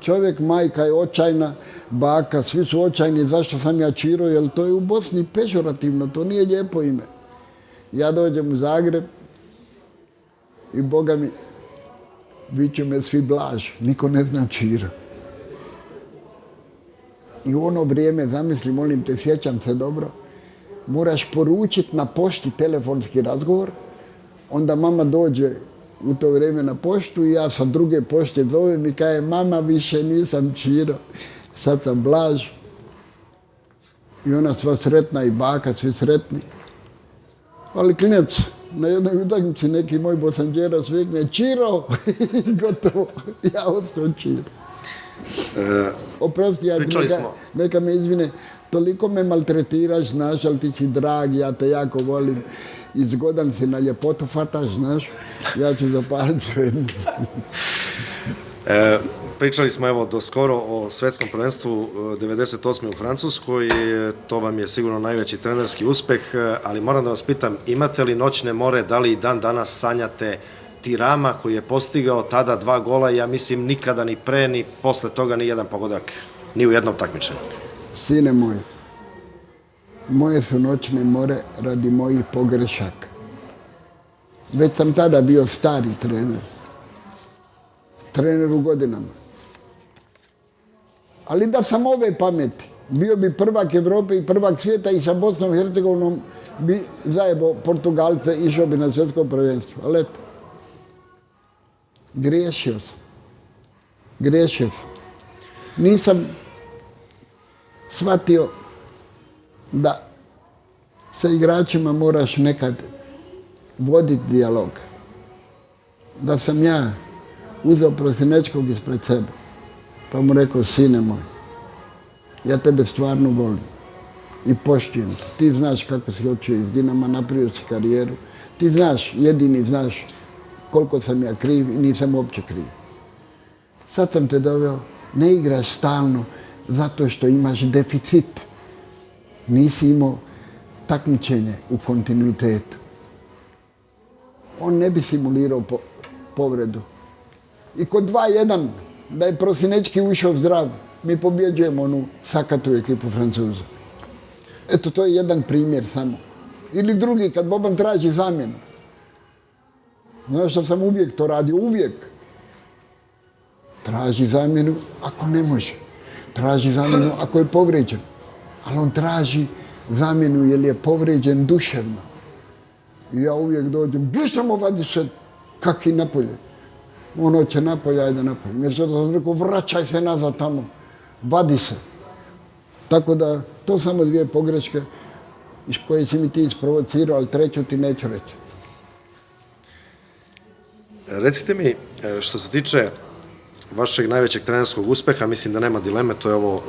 čovjek, majka je očajna, baka, svi su očajni zašto sam ja Čiro, jer to je u Bosni pežorativno, to nije lijepo ime. Ja dođem u Zagreb i Boga mi, viću me svi Blaž, niko ne zna Čiro. I u ono vrijeme, zamisli, molim te, sjećam se dobro, moraš poručiti na pošti telefonski razgovor, onda mama dođe u to vrijeme na poštu i ja sa druge pošte zovem i kaže, mama, više nisam Čiro, sad sam Blaž. I ona sva sretna i baka, svi sretni. Ali klinac, na jednoj utakmici neki moj bosanđera svekne Čiro i gotovo, ja ostao Čiro. Oprosti, ja neka me izvine, toliko me maltretiraš, znaš, ali ti si drag, ja te jako volim i zgodan si na ljepotu fataš, znaš, ja ću zapaliti sve. Pričali smo evo do skoro o svetskom prvenstvu 98. u Francuskoj, to vam je sigurno najveći trenerski uspeh, ali moram da vas pitam, imate li noćne more, da li i dan danas sanjate Tirama koji je postigao tada 2 gola i ja mislim nikada ni pre ni posle toga ni jedan pogodak, ni u jednom takmičenju? Sine moj, moje su noćne more radi mojih pogrešaka. Već sam tada bio stari trener u godinama. Ali da sam ove pameti, bio bi prvak Evrope i prvak svijeta i sa Bosnom i Hercegovinom bi zajebo Portugalce, išao bi na svjetsko prvenstvo. Ali eto, griješio sam. Griješio sam. Nisam shvatio da sa igračima moraš nekad voditi dijalog. Da sam ja uzeo Prosinečkog ispred sebe, pa mu rekao, sine moj, ja tebe stvarno volim i poštujem te. Ti znaš kako si otišao iz Dinama, napravio si karijeru. Ti znaš, jedini znaš koliko sam ja kriv i nisam uopće kriv. Sad sam te doveo, ne igraš stalno zato što imaš deficit. Nisi imao takmičenje u kontinuitetu. On ne bi simulirao povredu. I kod 2-1, da je Prosinečki ušao zdrav, mi pobjeđujemo onu sakatu ekipu Francuza. Eto, to je jedan primjer samo. Ili drugi, kad Boban traži zamjenu. Znaš što sam uvijek to radio? Uvijek. Traži zamjenu ako ne može. Traži zamjenu ako je povrijeđen. Ali on traži zamjenu jer je povrijeđen duševno. I ja uvijek dođem, samo vadi se kaki napolje. On hoće napolje, ajde napolje. Mjesto da sam rekao, vraćaj se nazad tamo. Vadi se. Tako da, to samo 2 pogreške koje si mi ti isprovocirao, ali treću ti neću reći. Recite mi, što se tiče vašeg najvećeg trenerskog uspeha, mislim da nema dileme, to je ovo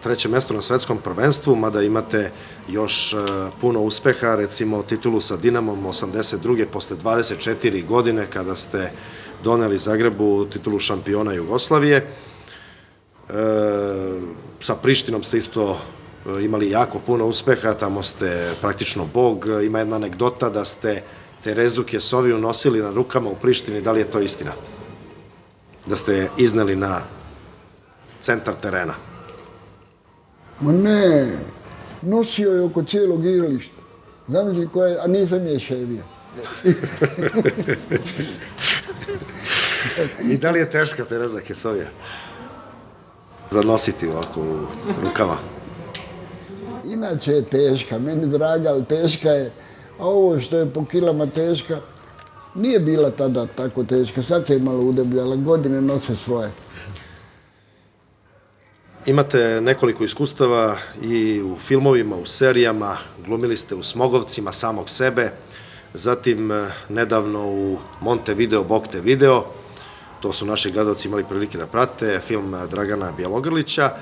3. mjesto na svetskom prvenstvu, mada imate još puno uspeha, recimo titulu sa Dinamom 82. posle 24 godine kada ste doneli Zagrebu titulu šampiona Jugoslavije. Sa Prištinom ste isto imali jako puno uspeha, tamo ste praktično bog. Ima jedna anegdota da ste Terezu Kesoviju nosili na rukama u Prištini, da li je to istina? Da ste je izneli na centar terena? Ma ne, nosio je oko cijelog igrališta. Zamisli koje, a nisam je ševio. I da li je teška Tereza Kesovija za nositi ovako u rukama? Inače je teška, meni draga, ali teška je. A ovo što je po kilama teška, nije bila tada tako teška. Sad se je malo udebljala, godine nose svoje. Imate nekoliko iskustava i u filmovima, u serijama, glumili ste u Smogovcima samog sebe, zatim nedavno u Montevideo, Bog te video, to su naši gledalci imali prilike da prate, film Dragana Bjelogrlića,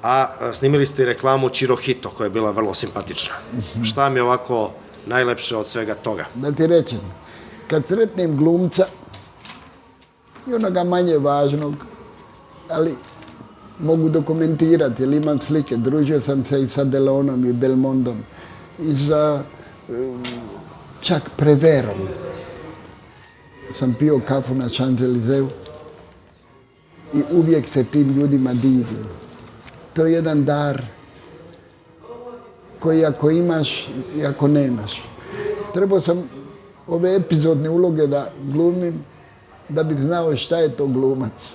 a snimili ste i reklamu Čirohito, koja je bila vrlo simpatična. Šta mi je ovako najlepše od svega toga? Da ti rečem, kad sretnem glumca i onoga manje važnog, ali mogu dokumentirati, jer imam slike. Družio sam se i sa Delonom i Belmondom i sa čak Preverom. Sam pio kafu na Champs-Élysées i uvijek se tim ljudima divim. To je jedan dar koji ako imaš i ako nemaš. Trebao sam ove epizodne uloge da glumim da bih znao šta je to glumac.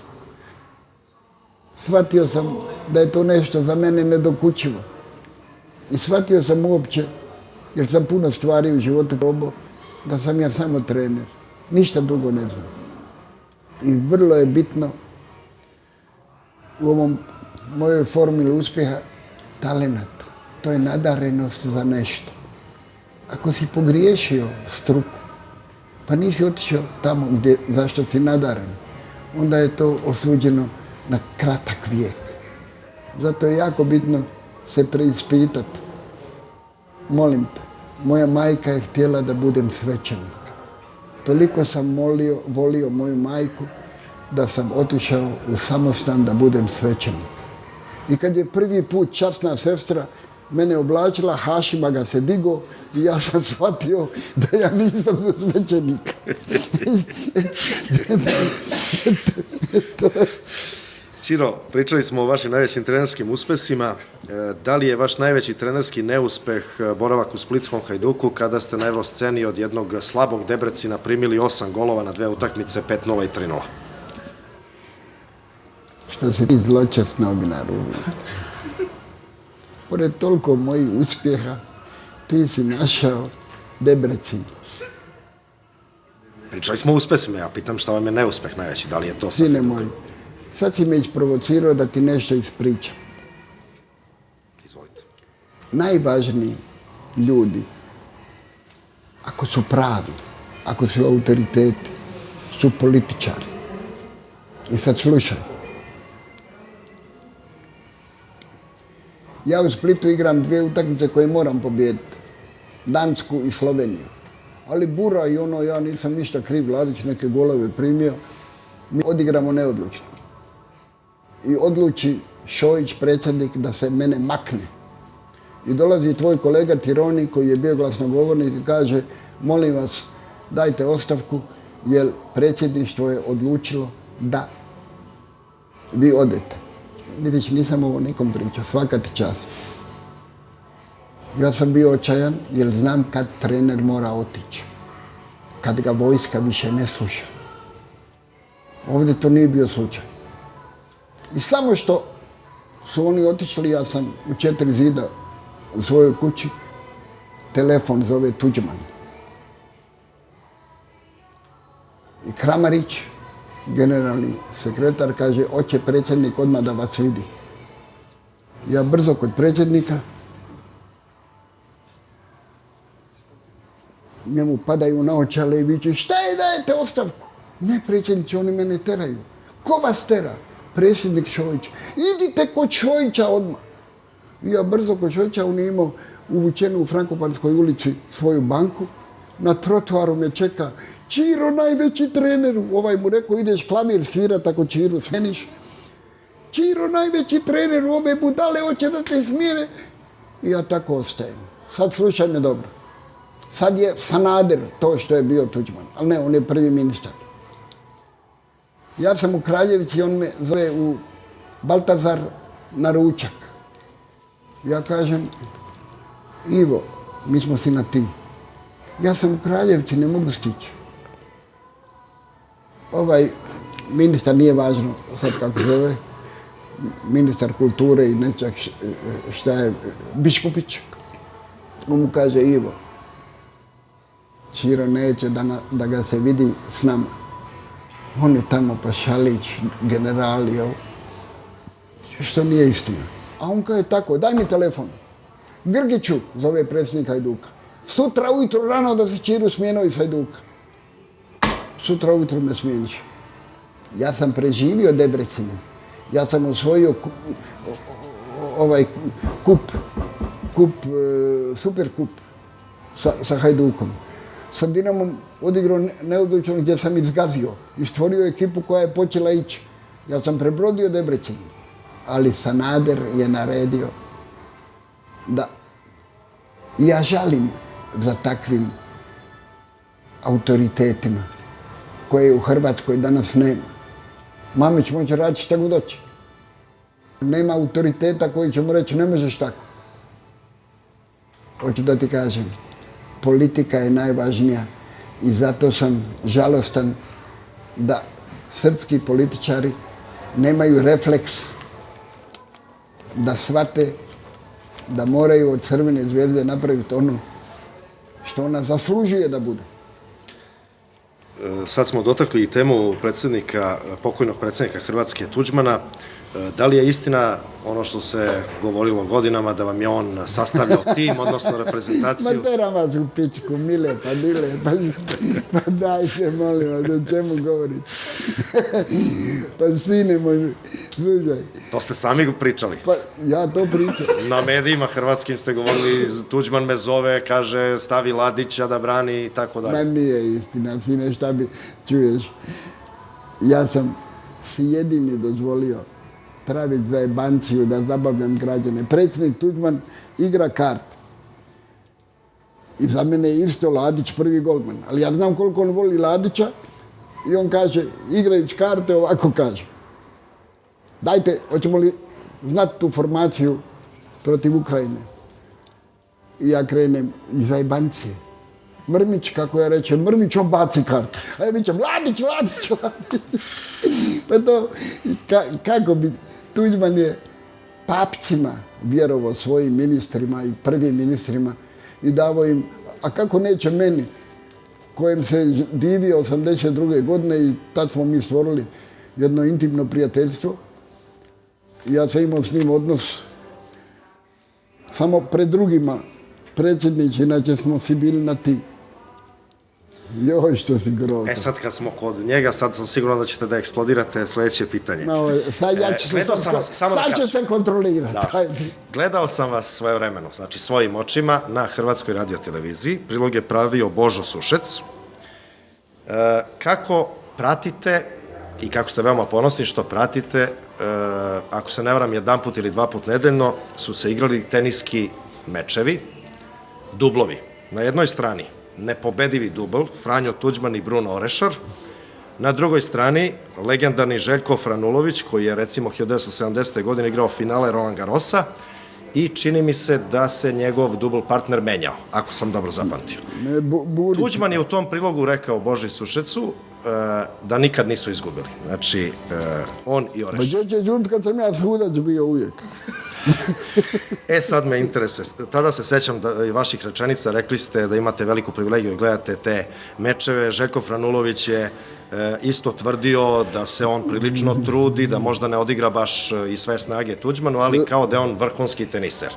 Shvatio sam da je to nešto za mene nedokučivo. I shvatio sam uopće, jer sam puno stvari u životu probao, da sam ja samo trener. Ništa drugo ne znam. I vrlo je bitno u ovom mojoj formuli uspjeha talenat. To je nadarenost za nešto. Ako si pogriješio struku, pa nisi otišao tamo zašto si nadaren, onda je to osuđeno na kratak vijek. Zato je jako bitno se preispitati. Molim te, moja majka je htjela da budem svećenik. Toliko sam volio moju majku da sam otišao u samostan da budem svećenik. I kad je prvi put časna sestra mene oblačila, Hašima ga se digo i ja sam shvatio da ja nisam za svećenika. Ćiro, pričali smo o vašim najvećim trenerskim uspesima. Da li je vaš najveći trenerski neuspeh boravak u splitskom Hajduku kada ste na Evrosceni od jednog slabog Debrecina primili 8 golova na 2 utakmice, 5-0 i 3-0? Što se ti zločest novinar uvijek. Pored toliko mojih uspjeha, ti si našao Debrecin. Pričali smo o uspesima, ja pitam šta vam je neuspeh najveći, da li je to sad? Sine moj, Sad si me isprovocirao da ti nešto ispričam. Izvolite. Najvažniji ljudi, ako su pravi, ako su autoriteti, su političari. I sad slušaj. Ja u Splitu igram 2 utakmice koje moram pobijediti. Dansku i Sloveniju. Ali bura i ono, ja nisam ništa kriv, Ladić neke golove primio. Mi odigramo neodlučno. I odluči Šojić, predsjednik, da se mene makne. I dolazi tvoj kolega Tironi, koji je bio glasnogovornik, i kaže, molim vas, dajte ostavku, jer predsjedništvo je odlučilo da vi odete. Vidiš, nisam ovo nikom pričao, svaka ti čast. Ja sam bio očajan, jer znam kad trener mora otići. Kad ga vojska više ne sluša. Ovdje to nije bio slučaj. I samo što su oni otišli, ja sam u 4 zida u svojoj kući, telefon zove Tuđman. I Kramarić, generalni sekretar, kaže, hoće predsjednik odmah da vas vidi. Ja brzo kod predsjednika, njemu padaju na očale i viče, šta je, dajete ostavku? Ne, predsjedniče, oni mene teraju. Ko vas tera? Predsjednik Šojić. Idite kod Šojića odmah. I ja brzo kod Šojića, on je imao uvučenu u Frankopanskoj ulici svoju banku. Na trotuaru me čeka Čiro, najveći trener. Ovaj mu rekao, ideš klavir svirat ako Čiru smeniš. Čiro, najveći trener, ove budale hoće da te smire. I ja tako ostajem. Sad slušaj me dobro. Sad je Sanader to što je bio Tuđman. Ali ne, on je prvi ministar. Ja sam u Kraljevici i on me zove u Baltazar na ručak. Ja kažem, Ivo, mi smo si na ti. Ja sam u Kraljevici, ne mogu stići. Ovaj ministar, nije važno sad kako zove, ministar kulture i nečak šta je, Biškupić. On mu kaže, Ivo, Čiro neće da ga se vidi s nama. On je tamo pa Šalić, generali, ovo. Što nije istina. A on kaže tako, daj mi telefon. Grgiću, zove predsjednik Hajduka. Sutra ujutro rano da se Čiru smijenio iz Hajduka. Sutra ujutro me smijeniš. Ja sam preživio Debrecen. Ja sam osvojio ovaj super kup sa Hajdukom. Sa Dinamom odigrao neodlučno gdje sam izgazio i stvorio ekipu koja je počela ići. Ja sam prebrodio Debrecen, ali Sanader je naredio da ja žalim za takvim autoritetima koje u Hrvatskoj danas nema. Mamić može raditi šta god hoće. Nema autoriteta koji će mu reći ne možeš tako. Hoću da ti kažem, politika je najvažnija i zato sam žalostan da srpski političari nemaju refleks da shvate da moraju od Crvene zvijezde napraviti ono što ona zaslužuje da bude. Sad smo dotakli i temu pokojnog predsjednika Hrvatske Tuđmana. Da li je istina ono što se govorilo godinama da vam je on sastavljao tim, odnosno reprezentaciju? Ma teram vas u pičku, mile, pa dile, pa dajte, molim vas, o čemu govorite? Pa sine moj, slušaj. To ste sami pričali. Pa ja to pričam. Na medijima hrvatskim ste govorili, Tuđman me zove, kaže stavi Ladića da brani i tako dalje. Ma nije istina, sine, šta bi čuješ. Ja sam si jedini dozvolio praviti zajebanciju, da zabavljam građane. Predsjednik Tuđman igra kart. I za mene je isto Ladić prvi golman. Ali ja znam koliko on voli Ladića i on kaže, igrajući karte, ovako kaže. Dajte, hoćemo li znati tu formaciju protiv Ukrajine? I ja krenem iz zajebancije. Mrmić, kako ja rečem, Mrmić, on baci kartu. A ja vičem, Ladić, Ladić, Ladić. Pa to, kako bi, Tuđman je papcima vjerovao svojim ministrima i prvim ministrima i davao im, a kako neće meni, kojem se divio 82. godine i tad smo mi stvorili jedno intimno prijateljstvo. Ja sam imao s njim odnos samo pred drugima, predsjednici, inače smo si bili na ti. Joj, što si grozno. Sad kad smo kod njega, sad sam siguran da ćete da eksplodirate sljedeće pitanje. Sad ja ću se kontrolirati. Gledao sam vas svojevremeno, znači svojim očima, na Hrvatskoj radioteleviziji. Prilog je pravio Božo Sušec. Kako pratite i kako ste veoma ponosni što pratite, ako se ne varam, jedanput ili dva put nedeljno su se igrali teniski mečevi, dublovi. Na jednoj strani nepobedivi dubl, Franjo Tuđman i Bruno Orešar. Na drugoj strani, legendarni Željko Franulović, koji je recimo 1970. godine igrao finale Roland Garrosa i čini mi se da se njegov dubl partner menjao, ako sam dobro zapamtio. Tuđman je u tom prilogu rekao Boži Sušecu da nikad nisu izgubili. Znači, on i Orešar. Pa gdje će izgubiti kad sam ja sudac bio uvijek? Sad me interesuje. Tada se sećam i vaših rečenica, rekli ste da imate veliku privilegiju i gledate te mečeve. Željko Franulović je isto tvrdio da se on prilično trudi, da možda ne odigra baš i sve snage Tuđmanu, ali kao da je on vrhunski teniser.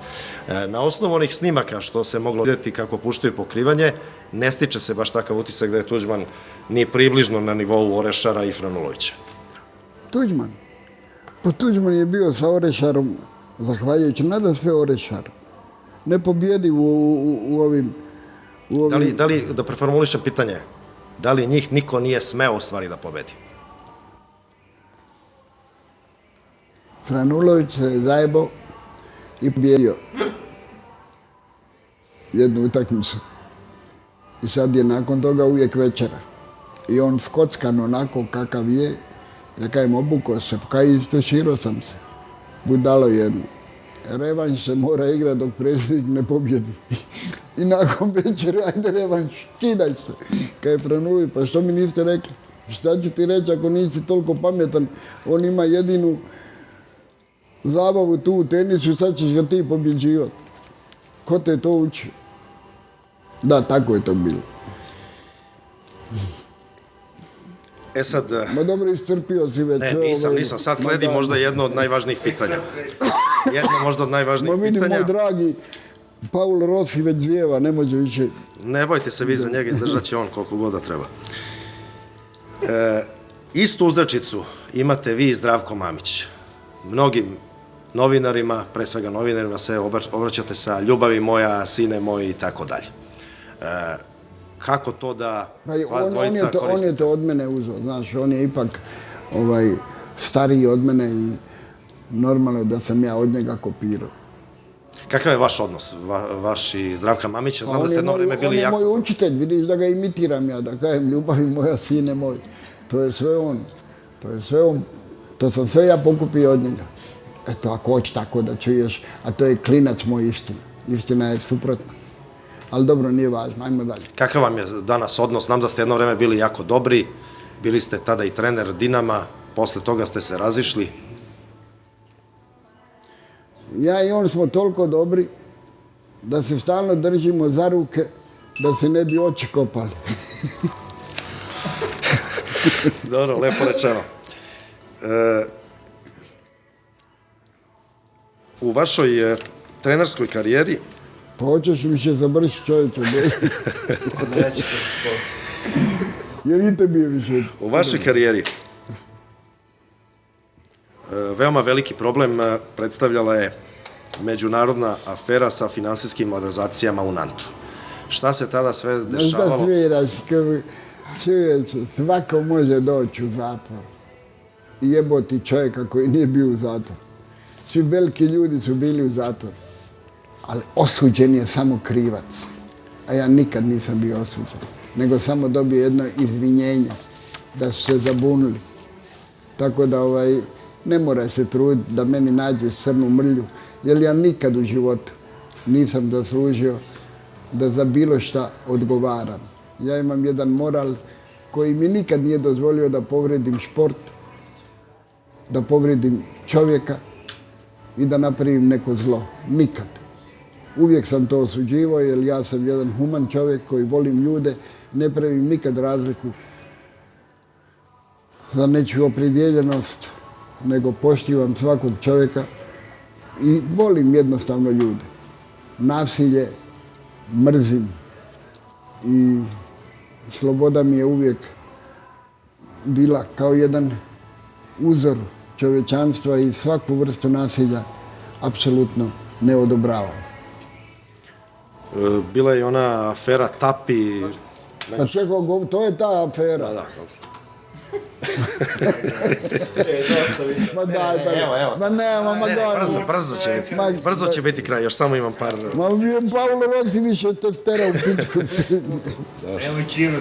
Na osnovu onih snimaka što se moglo vidjeti kako puštaju pokrivanje, ne stiče se baš takav utisak da je Tuđman ni približno na nivou Orešara i Franulovića. Tuđman? Pa Tuđman je bio sa Orešarom, zahvaljujući nada sve Orešaru. Ne pobjedi u ovim... Da li, da preformulišem pitanje, da li njih niko nije smeo u stvari da pobedi? Franulović se je zajebao i pobjedio jednu utakmicu. I sad je nakon toga uvijek večera. I on skockan onako kakav je, ja kajem obukao se, kaj isto širo sam se. Budalo jedno. Revanš se mora igrati dok predsjednik ne pobjedi. I nakon večera, ajde revanš, sidaj se. Kaj je Franulović, pa što mi niste rekli? Šta ću ti reći ako nisi toliko pametan? On ima jedinu zabavu tu u tenisu, sad ćeš ga ti pobjeđivati. Ko te to uči? Da, tako je to bilo. Sad... Ma dobro, iscrpio si već. Ne, nisam. Sad sledi možda jedno od najvažnijih pitanja. Jedno možda od najvažnijih pitanja. Ma vidi, moj dragi, Paul Rossi već zjeva, ne može više. Ne bojte se vi za njega, izdržat će on koliko god da treba. Istu uzrečicu imate vi i Zdravko Mamić. Mnogim novinarima, pre svega novinarima, se obraćate sa ljubavi moja, sine moj i tako dalje. Kako to da vas dvojica koristite? On je to od mene uzeo, znaš, on je ipak stariji od mene i normalno da sam ja od njega kopirao. Kakav je vaš odnos, vaš i Zdravka Mamića? Znam da ste jedno vreme bili jako... On je moj učitelj, vidiš da ga imitiram ja, da kajem ljubavi moja, sine moj. To je sve on. To sam sve ja pokupio od njega. Eto, ako hoće tako da čuješ, a to je klinac moj istina. Istina je suprotna. Ali dobro, nije važno, ajmo dalje. Kakav vam je danas odnos? Znam da ste jedno vreme bili jako dobri, bili ste tada i trener Dinama, posle toga ste se razišli. Ja i on smo toliko dobri da se stalno držimo za ruke da se ne bi oči kopali. Dobro, lepo rečeno. U vašoj trenerskoj karijeri... Pa hoćeš mi še završiti čovječe? Jer i tebi je više... U vašoj karijeri veoma veliki problem predstavljala je međunarodna afera sa finansijskim malverzacijama u Nantu. Šta se tada sve dešavalo? Šta sviraš, čovječe, svako može doći u zatvor i jeboti čovjeka koji nije bio u zatvoru. Svi veliki ljudi su bili u zatvoru, ali osuđen je samo krivac. A ja nikad nisam bio osuđen, nego samo dobio jedno izvinjenje da su se zabunili. Tako da ne mora se truditi da meni nađe crnu mrlju, jer ja nikad u životu nisam zaslužio da za bilo šta odgovaram. Ja imam jedan moral koji mi nikad nije dozvolio da povredim šport, da povredim čovjeka i da napravim neko zlo. Nikad. Uvijek sam to osuđivao jer ja sam jedan human čovjek koji volim ljude, ne pravim nikad razliku za nečiju opredjeljenost, nego poštivam svakog čovjeka i volim jednostavno ljude. Nasilje mrzim i sloboda mi je uvijek bila kao jedan uzor čovječanstva i svaku vrstu nasilja apsolutno ne odobravam. Bila je ona afera Tapi. Pa čekaj, to je ta afera. Da. Ma daj, ma nema, ma daj. Brzo će biti kraj, još samo imam par... Ma Pavle Rossi više te stera u pičku. Evo i Čivo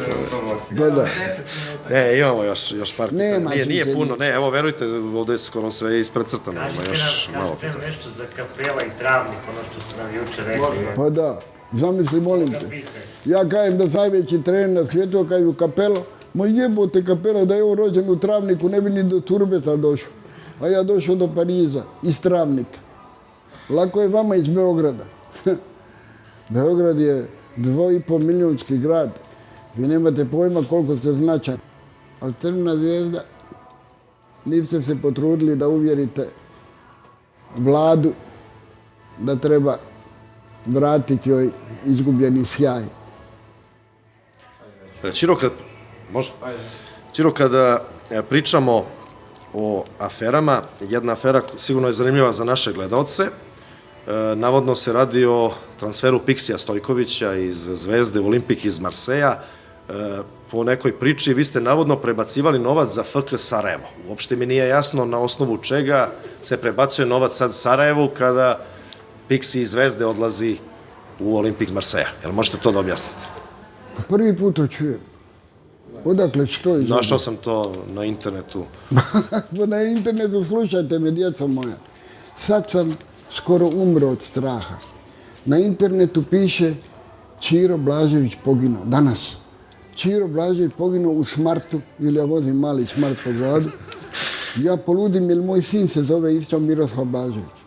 da Da. Imamo još par pitanja. Nije puno, evo verujte, ovdje je skoro sve isprecrtano. Još malo pitanja. Kažete nešto za Kapela i Travnik, ono što ste nam juče rekli. Pa da, zamisli, molim te. Ja kajem da sam najveći trener na svijetu, kaju Kapelo, ma jebote Kapelo, da je on rođen u Travniku, ne bi ni do Turbeta došao. A ja došao do Pariza, iz Travnika. Lako je vama iz Beograda. Beograd je 2,5 milijunski grad. Vi nemate pojma koliko ste značan. Ali Crvena Zvijezda, niste se potrudili da uvjerite vladu da treba vratiti joj izgubljeni sjaj. Čiro, kada pričamo o aferama, jedna afera sigurno je zanimljiva za naše gledalce. Navodno se radi o transferu Piksija Stojkovića iz Zvezde u Olimpik iz Marseja. Po nekoj priči vi ste navodno prebacivali novac za FK Sarajevo. Uopšte mi nije jasno na osnovu čega se prebacuje novac sad Sarajevu kada Piksi iz Zvezde odlazi u Olimpik Marseja. Jel možete to da objasnite? Prvi put to čujem. Odakle što je? Našao sam to na internetu. Na internetu, slušajte me, djeco moja. Sad sam skoro umro od straha. Na internetu piše Čiro Blažević poginuo. Danas. Čiro Blažević poginuo u Smartu, ili ja vozim mali Smart po gradu. Ja poludim jer moj sin se zove isto Miroslav Blažević.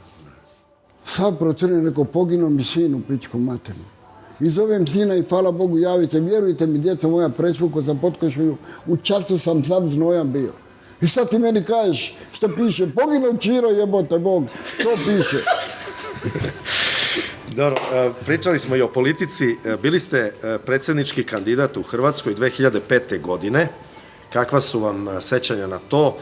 Sad procrne neko poginuo mi sin u pičku materinu. I zovem sina i hvala Bogu javite, vjerujte mi, djeca moja, presvuko sam potkošuju, u času sam sad znojan bio. I sad ti meni kažeš što piše, poginuo Čiro, jebote Bog, to piše. Dobro, pričali smo i o politici. Bili ste predsjednički kandidat u Hrvatskoj 2005. godine. Kakva su vam sećanja na to?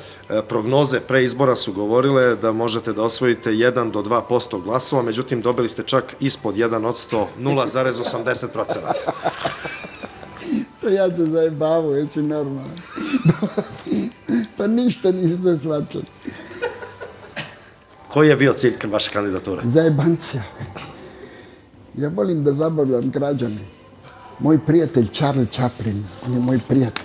Prognoze pre izbora su govorile da možete da osvojite 1 do 2% glasova, međutim dobili ste čak ispod 1%, 0,80%. Pa ja se zajebavao, jesi normalno. Pa ništa niste shvatili. Koji je bio cilj vaše kandidature? Zajebancija. Ja volim da zabavljam građane. Moj prijatelj Charlie Chaplin, on je moj prijatelj.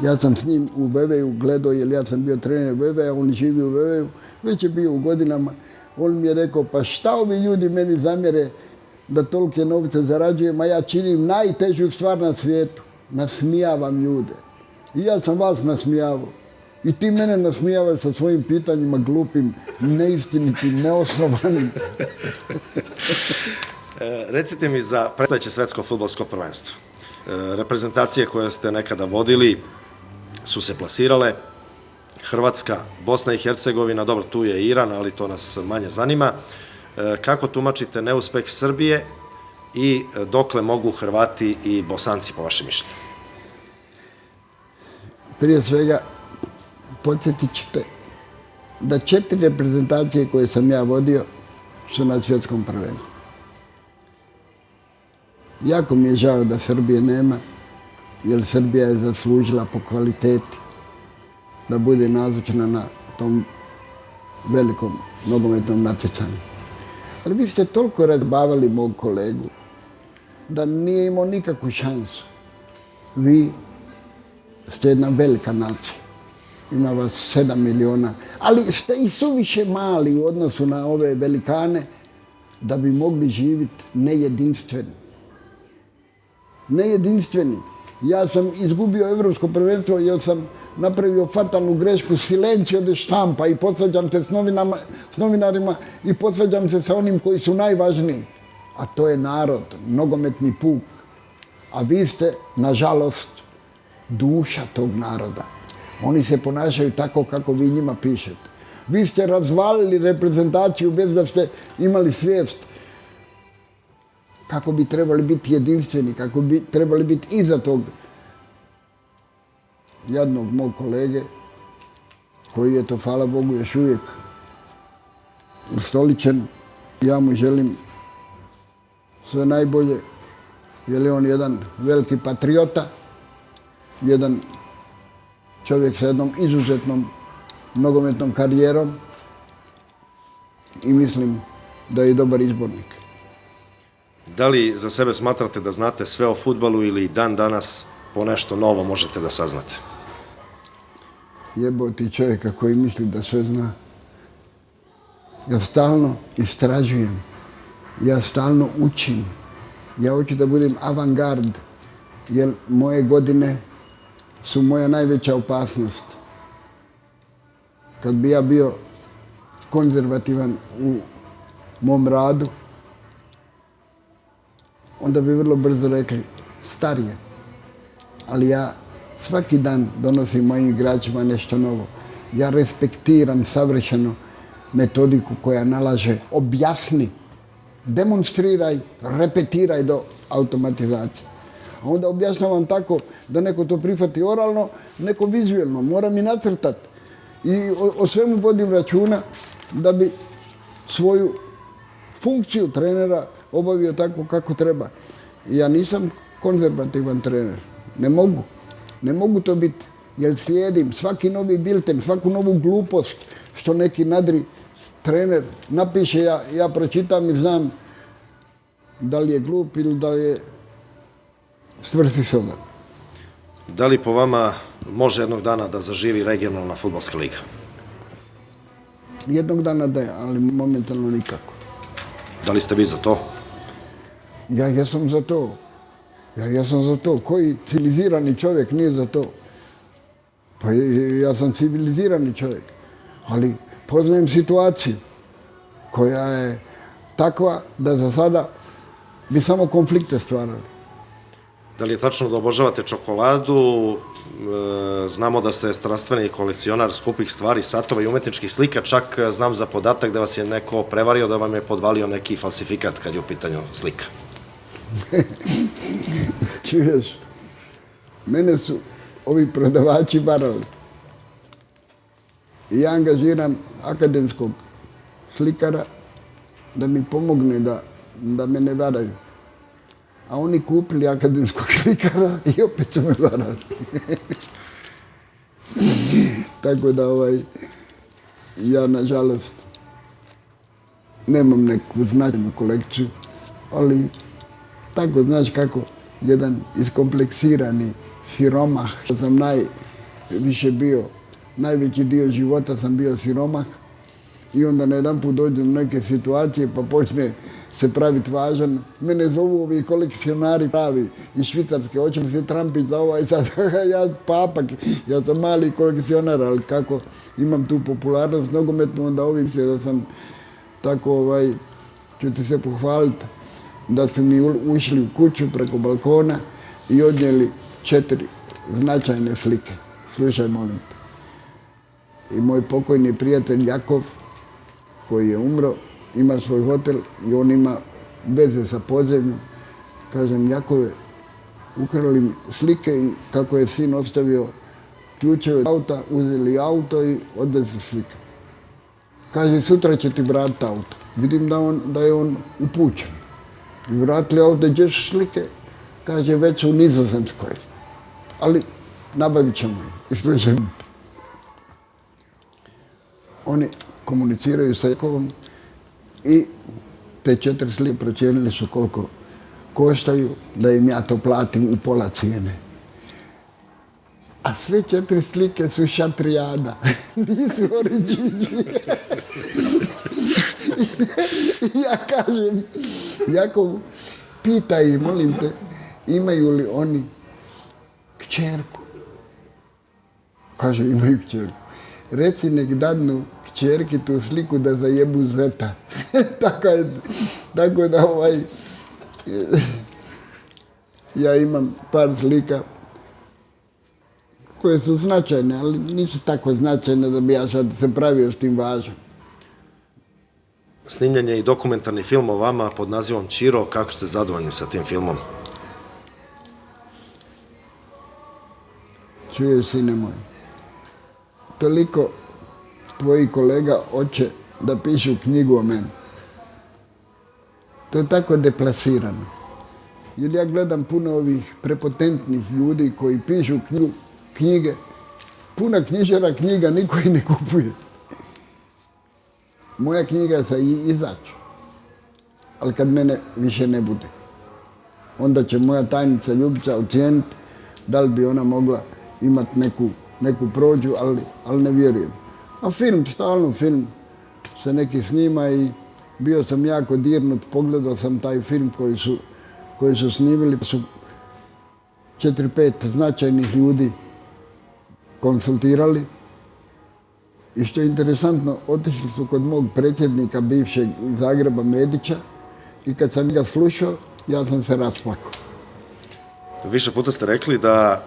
Ja sam s njim u Veveju gledao, jer ja sam bio trener Veveja, on živi u Veveju, već je bio u godinama. On mi je rekao, pa šta ovi ljudi meni zamjere da tolike novce zarađujem, a ja činim najtežu stvar na svijetu. Nasmijavam ljude. I ja sam vas nasmijavao. I ti mene nasmijavaš sa svojim pitanjima glupim, neistinitim, neosnovanim. Recite mi za predstojeće svetsko fudbalsko prvenstvo. Reprezentacije koje ste nekada vodili su se plasirale. Hrvatska, Bosna i Hercegovina, dobro, tu je Iran, ali to nas manje zanima. Kako tumačite neuspeh Srbije i dokle mogu Hrvati i Bosanci, po vašem mišljenju? Prije svega, podsjetit ćete da 4 reprezentacije koje sam ja vodio su na svjetskom prvenstvu. Jako mi je žao da Srbije nema, jer Srbija je zaslužila po kvaliteti da bude nazočna na tom velikom nogometnom natjecanju. Ali vi ste toliko razbavali mog kolegu da nije imao nikakvu šansu. Vi ste jedna velika nacija. Ima vas 7 miliona, ali ste i suviše mali u odnosu na ove velikane da bi mogli živjeti nejedinstveni. Nejedinstveni. Ja sam izgubio evropsko prvenstvo jer sam napravio fatalnu grešku, silencio de štampa i posvađam se s novinarima i posvađam se sa onim koji su najvažniji. A to je narod, nogometni puk. A vi ste, nažalost, duša tog naroda. Oni se ponašaju tako kako vi njima pišete. Vi ste razvalili reprezentaciju bez da ste imali svijest kako bi trebali biti jedinstveni, kako bi trebali biti iza tog jadnog mog kolege, koji je to, hvala Bogu, još uvijek ustoličen. Ja mu želim sve najbolje, jer je on jedan veliki patriota, jedan čovjek sa jednom izuzetnom nogometnom karijerom i mislim da je dobar izbornik. Da li za sebe smatrate da znate sve o fudbalu ili dan danas po nešto novo možete da saznate? Jebo ti čovjeka koji misli da sve zna. Ja stalno istražujem, ja stalno učim, ja hoću da budem avangard, jer moje godine su moja najveća opasnost. Kad bi ja bio konzervativan u mom radu, onda bi vrlo brzo rekli, star je. Ali ja svaki dan donosim mojim igračima nešto novo. Ja respektiram savršeno metodiku koja nalaže objasni, demonstriraj, repetiraj do automatizacije. A onda objašnjavam tako da neko to prihvati oralno, neko vizuelno. Moram i nacrtati. I o svemu vodim računa da bi svoju funkciju trenera obavio tako kako treba. I ja nisam konzervativan trener. Ne mogu. Ne mogu to biti. Jer slijedim svaki novi bilten, svaku novu glupost što neki nadri trener napiše, ja pročitam i znam da li je glup ili da li je svrsishodan. Da li po vama može jednog dana da zaživi regionalna fudbalska liga? Jednog dana da je, ali momentalno nikako. Da li ste vi za to? Ja jesam za to. Ja jesam za to. Koji civilizirani čovjek nije za to? Pa ja sam civilizirani čovjek. Ali poznajem situaciju koja je takva da za sada bi samo konflikte stvarali. Da li je tačno da obožavate čokoladu? Znamo da ste strastveni kolekcionar skupih stvari, satova i umetničkih slika. Čak znam za podatak da vas je neko prevario, da vam je podvalio neki falsifikat kad je u pitanju slika. Čuješ, mene su ovi prodavači varali. I ja angažiram akademskog slikara da mi pomogne da me ne varaju. A oni kupili akademskog slikara i opet su me varali. Tako da ja nažalost nemam neku značajnu kolekciju, ali tako, znaš kako, jedan iskompleksirani siromah, što sam najviše bio, najveći dio života sam bio siromah i onda na jedan put dođem do neke situacije pa počne se praviti važan. Mene zovu ovi kolekcionari pravi iz Švicarske, hoće li se trampiti za ovaj sad, ja papak, ja sam mali kolekcionar, ali kako imam tu popularnost nogometnu, onda ovim se da sam tako, ću ti se pohvaliti, da su mi ušli u kuću preko balkona i odnijeli 4 značajne slike. Slušaj, molim te. I moj pokojni prijatelj Jakov, koji je umro, ima svoj hotel i on ima veze sa podzemljom. Kažem, Jakove, ukrali mi slike i kako je sin ostavio ključeve auta, uzeli auto i odvezli slike. Kaže, sutra će ti vratiti auto. Vidim da je on upućen. I vratili auto, gdje su slike? Kaže, već u Nizozemskoj. Ali nabavit ćemo ih. Ispričajmo. Oni komuniciraju sa Jakovom i te 4 slike procijenili su koliko koštaju, da im ja to platim u pola cijene. A sve 4 slike su šatrijada, nisu oriđini. I ja kažem, Jakov, pitaj ih, molim te, imaju li oni kćerku? Kaže, imaju kćerku. Reci, nek dadnu kćerki tu sliku da zajebu zeta. Tako da ja imam par slika koje su značajne, ali nisu tako značajne da bi ja sad se pravio s tim važan. Snimljen je i dokumentarni film o vama pod nazivom Ćiro. Kako ste zadovoljni sa tim filmom? Čuješ, sine moj, toliko tvoji kolega hoće da pišu knjigu o meni. To je tako deplasirano. Jer ja gledam puno ovih prepotentnih ljudi koji pišu knjige. Puna knjižara knjiga, niko ih ne kupuje. Moja knjiga sa izaći. Ali kad mene više ne bude, onda će moja tajnica Ljubica ocijeniti da li bi ona mogla imati neku prođu, ali ne vjerujem. A film, stalno film se neki snima i bio sam jako dirnut, pogledao sam taj film koji su snimili. Su 4-5 značajnih ljudi konsultirali i što je interesantno, otišli su kod mog predsjednika bivšeg iz Zagreba Medića i kad sam ga slušao, ja sam se rasplakao. Više puta ste rekli da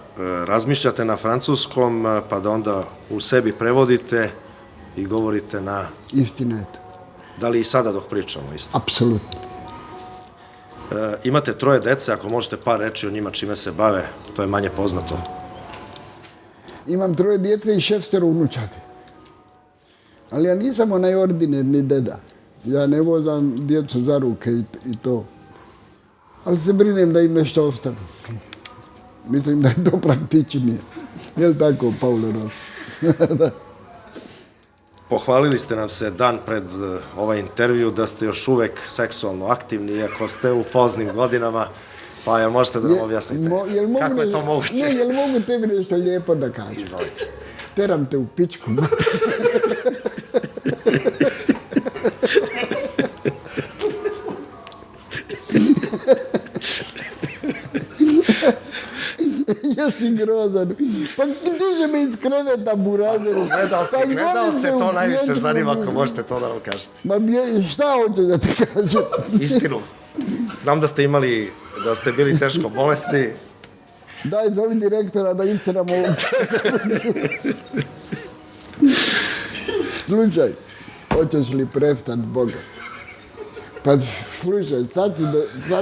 razmišljate na francuskom, pa da onda u sebi prevodite i govorite na... Istina je to. Da li i sada dok pričamo isto? Apsolutno. Imate 3 dece, ako možete par reći o njima čime se bave, to je manje poznato. Imam 3 djece i 6 unučadi. Ali ja nisam onaj ordinarni deda. Ja ne vozam djecu za ruke i to. Ali se brinem da im nešto ostane. Mislim da je to praktičnije. Je li tako, Paulo Rossi? Pohvalili ste nam se dan pred ovaj intervju da ste još uvek seksualno aktivni, iako ste u poznim godinama, pa jel možete da nam objasnite kako je to moguće? Ne, jel mogu tebi nešto lijepo da kažem? Izvolite. Teram te u pičku. Jesi grozan. Pa diže me iz kreveta, burazeru. Gledalce to najviše zanima, ako možete to da vam kažete. Ma šta hoćeš da ti kažem? Istinu. Znam da ste imali, da ste bili teško bolesni. Daj, zovi direktora da istiramo ovog čovjeka. Slušaj, hoćeš li prestat, Boga? Pa slušaj, sad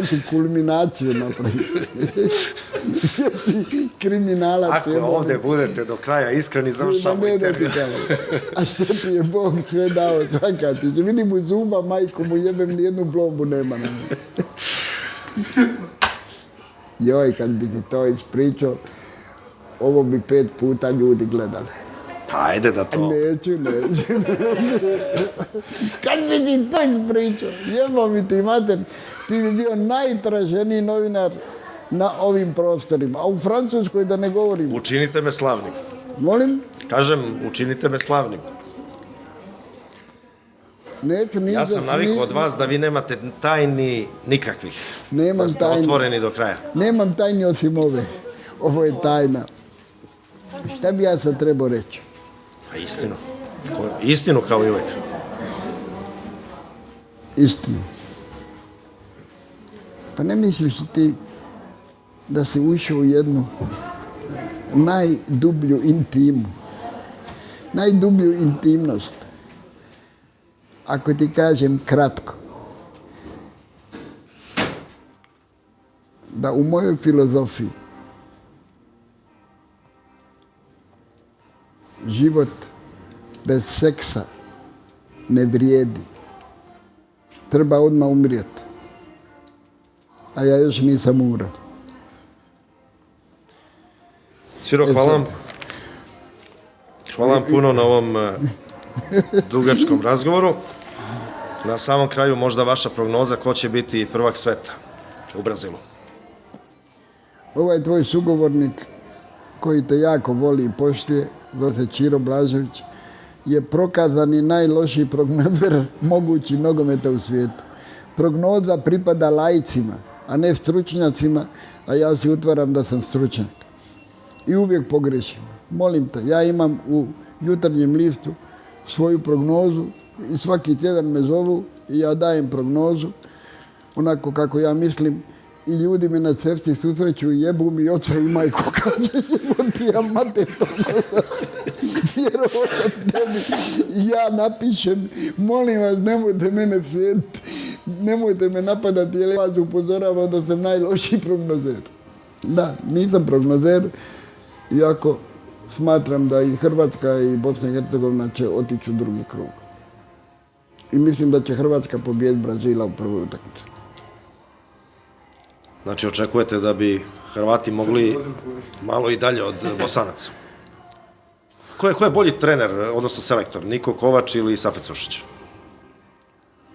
si kulminaciju napravi. Jesi kriminalac. Ako ovdje budete do kraja iskreni, završamo intervju. A što ti je Bog sve dao, svaka ti će. Vidim u zuba, majku mu jebem, nijednu plombu nema na njoj. Joj, kad bi ti to ispričao, ovo bi 5 puta ljudi gledali. Pa ajde da to... Neću. Kad bi ti to ispričao, jebo mi ti mater, ti bi bio najtraženiji novinar na ovim prostorima. A u Francuskoj da ne govorim. Učinite me slavnim. Molim? Kažem, učinite me slavnim. Neću, ja sam navikao od vas da vi nemate tajni nikakvih. Nemam tajni. Da ste otvoreni do kraja. Nemam tajni osim ove. Ovo je tajna. Šta bi ja sad trebao reći? A istinu. Istinu kao i uvek. Istinu. Pa ne misliš ti da si ušao u jednu najdublju intimu, najdublju intimnost? Ako ti kažem kratko, da u mojoj filozofiji život bez seksa ne vrijedi. Treba odmah umrijeti. A ja još nisam umro. Ćiro, hvala vam puno na ovom dugačkom razgovoru. Na samom kraju možda vaša prognoza ko će biti prvak sveta u Brazilu. Ovaj tvoj sugovornik koji te jako voli i poštuje, zove se Ćiro Blažević, je prokazani najlošiji prognozer mogući nogometa u svijetu. Prognoza pripada laicima, a ne stručnjacima, a ja si utvaram da sam stručnjak. I uvijek pogrešim. Molim te, ja imam u Jutarnjem listu svoju prognozu i svaki tjedan me zovu i ja dajem prognozu onako kako ja mislim i ljudi me na cesti susreću i jebu mi oca i majku. Kaže, jeboti ja mater toga. Vjerovao sam tebi. I ja napišem, molim vas, nemojte mene slijediti. Nemojte me napadati, jer vas upozoravam da sam najlošiji prognozer. Da, nisam prognozer, iako smatram da i Hrvatska i Bosna i Hercegovina će otići u drugi krug. I mislim da će Hrvatska pobijediti Brazila u prvoj utakmici. Znači, očekujete da bi Hrvati mogli malo i dalje od Bosanaca. Ko je bolji trener, odnosno selektor? Niko Kovač ili Safet Sušić?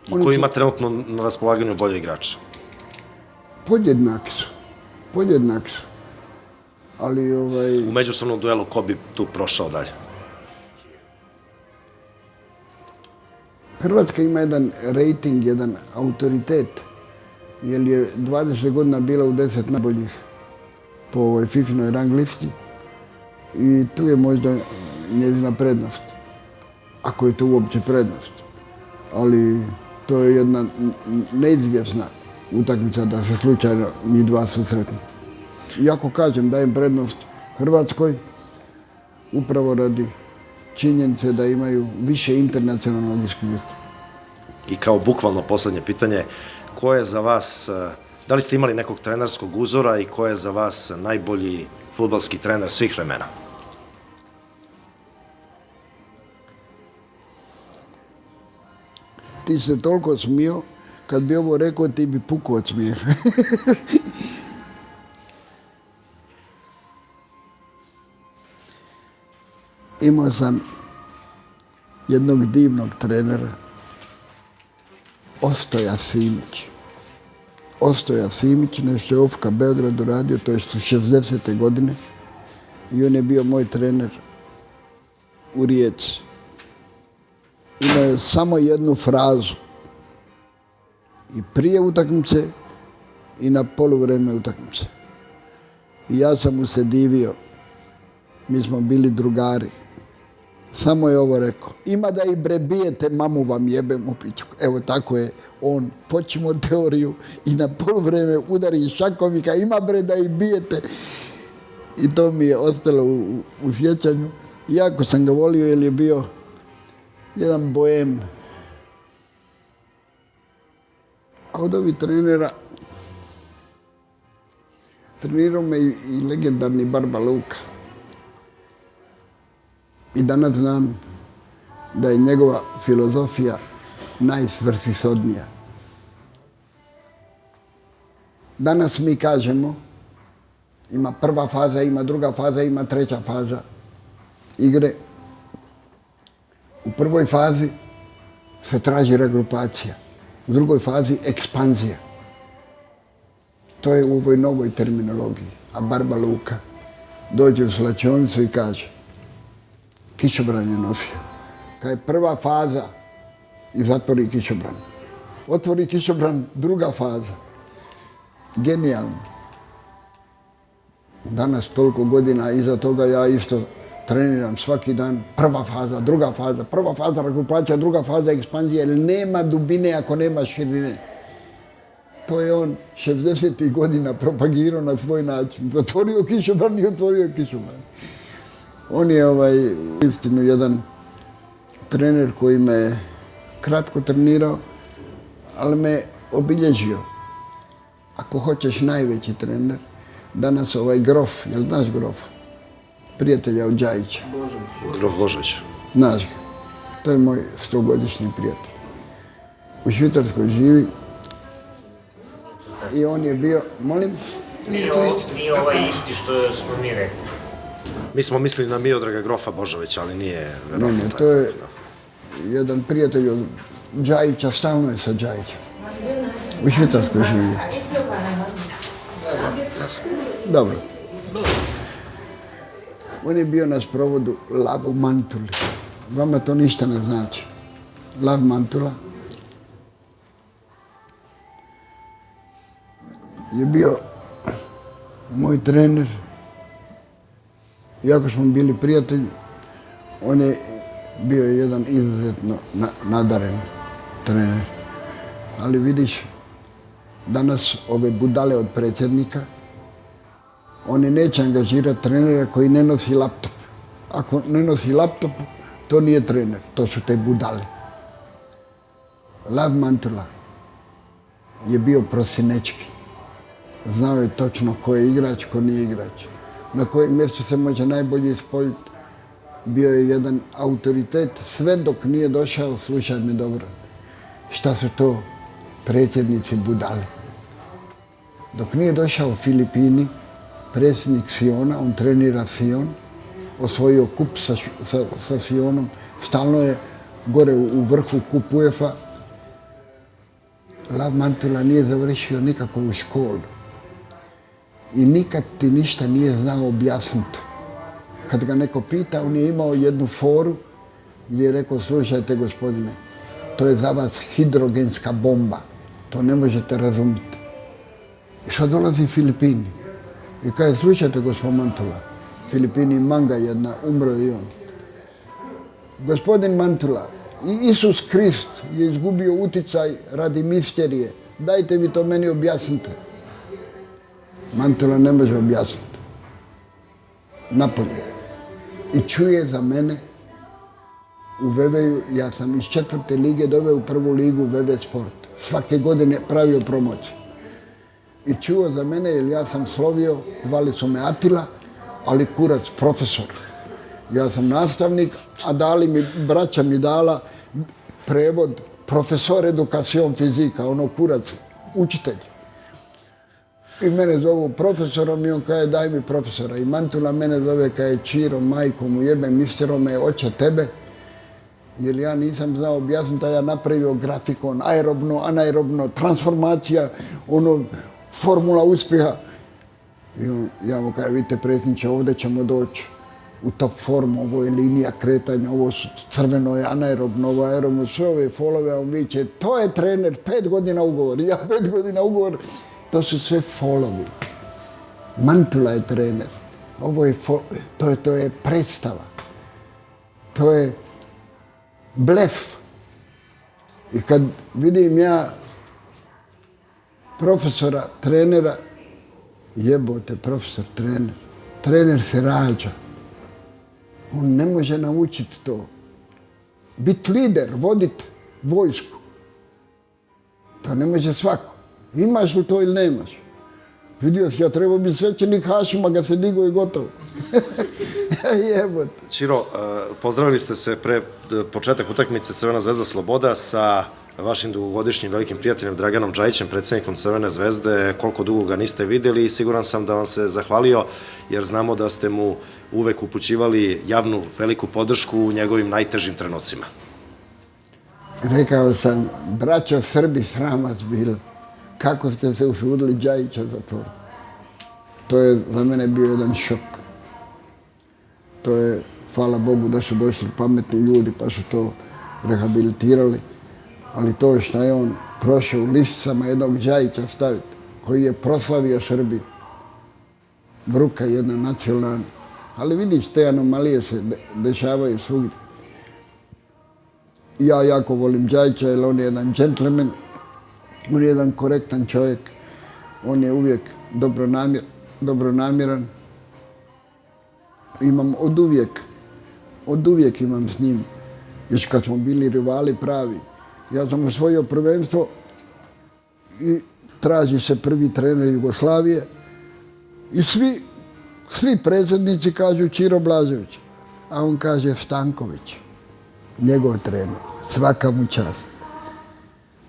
I ko ima trenutno na raspolaganju bolje igrača? Podjednaki su. Ali U međusobnom duelu ko bi tu prošao dalje? Hrvatska ima jedan rating, jedan autoritet, jer je 20 godina bila u 10 najboljih po ovoj FIFA-noj rang listi i tu je možda njezina prednost, ako je to uopće prednost. Ali to je jedna neizvjesna utakmica da se slučajno njih dva susretnu. Iako kažem, dajem prednost Hrvatskoj, upravo radi činjenice da imaju više internacionalnog iskustva. I kao bukvalno posljednje pitanje, ko je za vas, da li ste imali nekog trenerskog uzora i ko je za vas najbolji fudbalski trener svih vremena? Ti se toliko smio, kad bi ovo rekao ti bi pukao od smijeha. Imao sam jednog divnog trenera, Ostoja Simić. Ostoja Simić, nešto je OFK Beogradu radio, to je 60. godine. I on je bio moj trener u Rijeci. Imao je samo jednu frazu. I prije utakmice i na poluvreme utakmice. I ja sam mu se divio. Mi smo bili drugari. Samo je ovo rekao. Ima da i bre bijete, mamu vam jebem u pičku. Evo tako je on. Počimo teoriju i na poluvreme udari šakom i kao ima bre da i bijete. I to mi je ostalo u sjećanju. Jako sam ga volio jer je bio jedan bojem. A od ovih trenera trenirao me i legendarni Barba Luka. I danas znam da je njegova filozofija najsvrsishodnija. Danas mi kažemo ima prva faza, ima druga faza, ima treća faza igre. U prvoj fazi se traži regrupacija, u drugoj fazi ekspanzija. To je u ovoj novoj terminologiji. A Barba Luka dođe u slačionicu i kaže: kišobran je nosio. Kad je prva faza i zatvori kišobran. Otvori kišobran, druga faza. Genijalno. Danas toliko godina iza toga ja isto treniram svaki dan. Prva faza regrupacija, druga faza ekspanzije, jer nema dubine ako nema širine. To je on 60. godina propagirao na svoj način. Zatvorio kišobran i otvorio kišobran. On je istinu jedan trener koji me kratko trenirao, ali me obilježio. Ako hoćeš najveći trener, danas Grof, jel znaš Grofa? Prijatelja od Džajića. Grof Božović. Znaš ga. To je moj 100-godišnji prijatelj. U Švicarskoj živi i on je bio, molim? Nije ovaj isti što smo mi rekli. Mi smo mislili na Miodraga Grofa Božovića, ali nije... Ne, to je jedan prijatelj od Džajića, stalno je sa Džajićem. U Švicarskoj živi. Dobro. On je bio na sprovodu Lav u Mantuli. Vama to ništa ne znači. Lav Mantula je bio moj trener. Iako smo bili prijatelji, on je bio jedan izuzetno nadaren trener. Ali vidiš, danas ove budale od predsjednika, oni neće angažirati trenera koji ne nosi laptop. Ako ne nosi laptop, to nije trener, to su te budale. Lav Mantula je bio prosinečki. Znao je točno ko je igrač, ko nije igrač. Na kojem mjestu se može najbolje ispoljiti. Bio je jedan autoritet, sve dok nije došao, slušaj me dobro, šta su to predsjednici budale. Dok nije došao Filipini, predsjednik Siona, on trenira Sion, osvojio kup sa Sionom, stalno je gore u vrhu kup UEFA. Lav Mantula nije završio nikakvu školu i nikad ti ništa nije znao objasniti. Kad ga neko pita, on je imao jednu foru gdje je rekao, slušajte gospodine, to je za vas hidrogenska bomba, to ne možete razumjeti. I što dolazi Filipini i kaže, slušajte gospodin Mantula, Filipini manga jedna, umro i on. Gospodin Mantula, i Isus Krist je izgubio uticaj radi misterije. Dajte vi to meni objasnite. Mantula ne može objasniti. Napolje. I čuje za mene u Veveju, ja sam iz 4. lige doveo u 1. ligu Veve Sport. Svake godine pravio promociju. I čuo za mene, jer ja sam slovio, zvali su me Atila, ali kurac profesor. Ja sam nastavnik, a braća mi dala prevod profesor edukacion fizika, ono kurac, učitelj. I mene zovu profesorom i on kaže daj mi profesora. I Mantula mene zove kaže Čiro, majko mu jebem, misterome, oče tebe. Jer ja nisam znao objasniti, a ja napravio grafikon, aerobno, anaerobno, transformacija, ono, formula uspjeha. I ja mu kažem, vidite predsjedniče, ovdje ćemo doći u top formu, ovo je linija kretanja, ovo crveno je anaerobno, ovo aerobno, sve ove folove, a on viće, to je trener, 5 godina ugovor, ja 5 godina ugovor, to su sve folovi. Mantula je trener, ovo je to je predstava, to je blef. I kad vidim ja profesora, trenera, jebote, profesor, trener se rađa. On ne može naučiti to. Biti lider, voditi vojsku. To ne može svako. Imaš li to ili nemaš? Vidio si, ja trebao biti svećenik Hašima, ga se digo i gotovo. Jebote. Čiro, pozdravili ste se pre početak utakmice Crvena zvezda Sloboda sa vašim dugogodišnjim velikim prijateljem Draganom Džajićem, predsjednikom Crvene zvezde. Koliko dugo ga niste vidjeli i siguran sam da vam se zahvalio, jer znamo da ste mu uvek upućivali javnu veliku podršku u njegovim najtežim trenucima. Rekao sam, braćo Srbi, sram vas bilo. Kako ste se usudili Džajića zatvoriti? To je za mene bio jedan šok. To je, hvala Bogu, da su došli pametni ljudi pa su to rehabilitirali. Ali to što je on prošao u lisicama jednog Džajića staviti, koji je proslavio Srbiju. Bruka jedna nacionalna. Ali vidiš, te anomalije se dešavaju svugdje. Ja jako volim Džajića jer on je jedan džentlmen, on je jedan korektan čovjek, on je uvijek dobronamjeran. Imam od uvijek imam s njim, još kad smo bili rivali pravi. Ja sam osvojio prvenstvo i traži se prvi trener Jugoslavije i svi predsjednici kažu Čiro Blažević, a on kaže Stanković, njegov trener, svaka mu čast.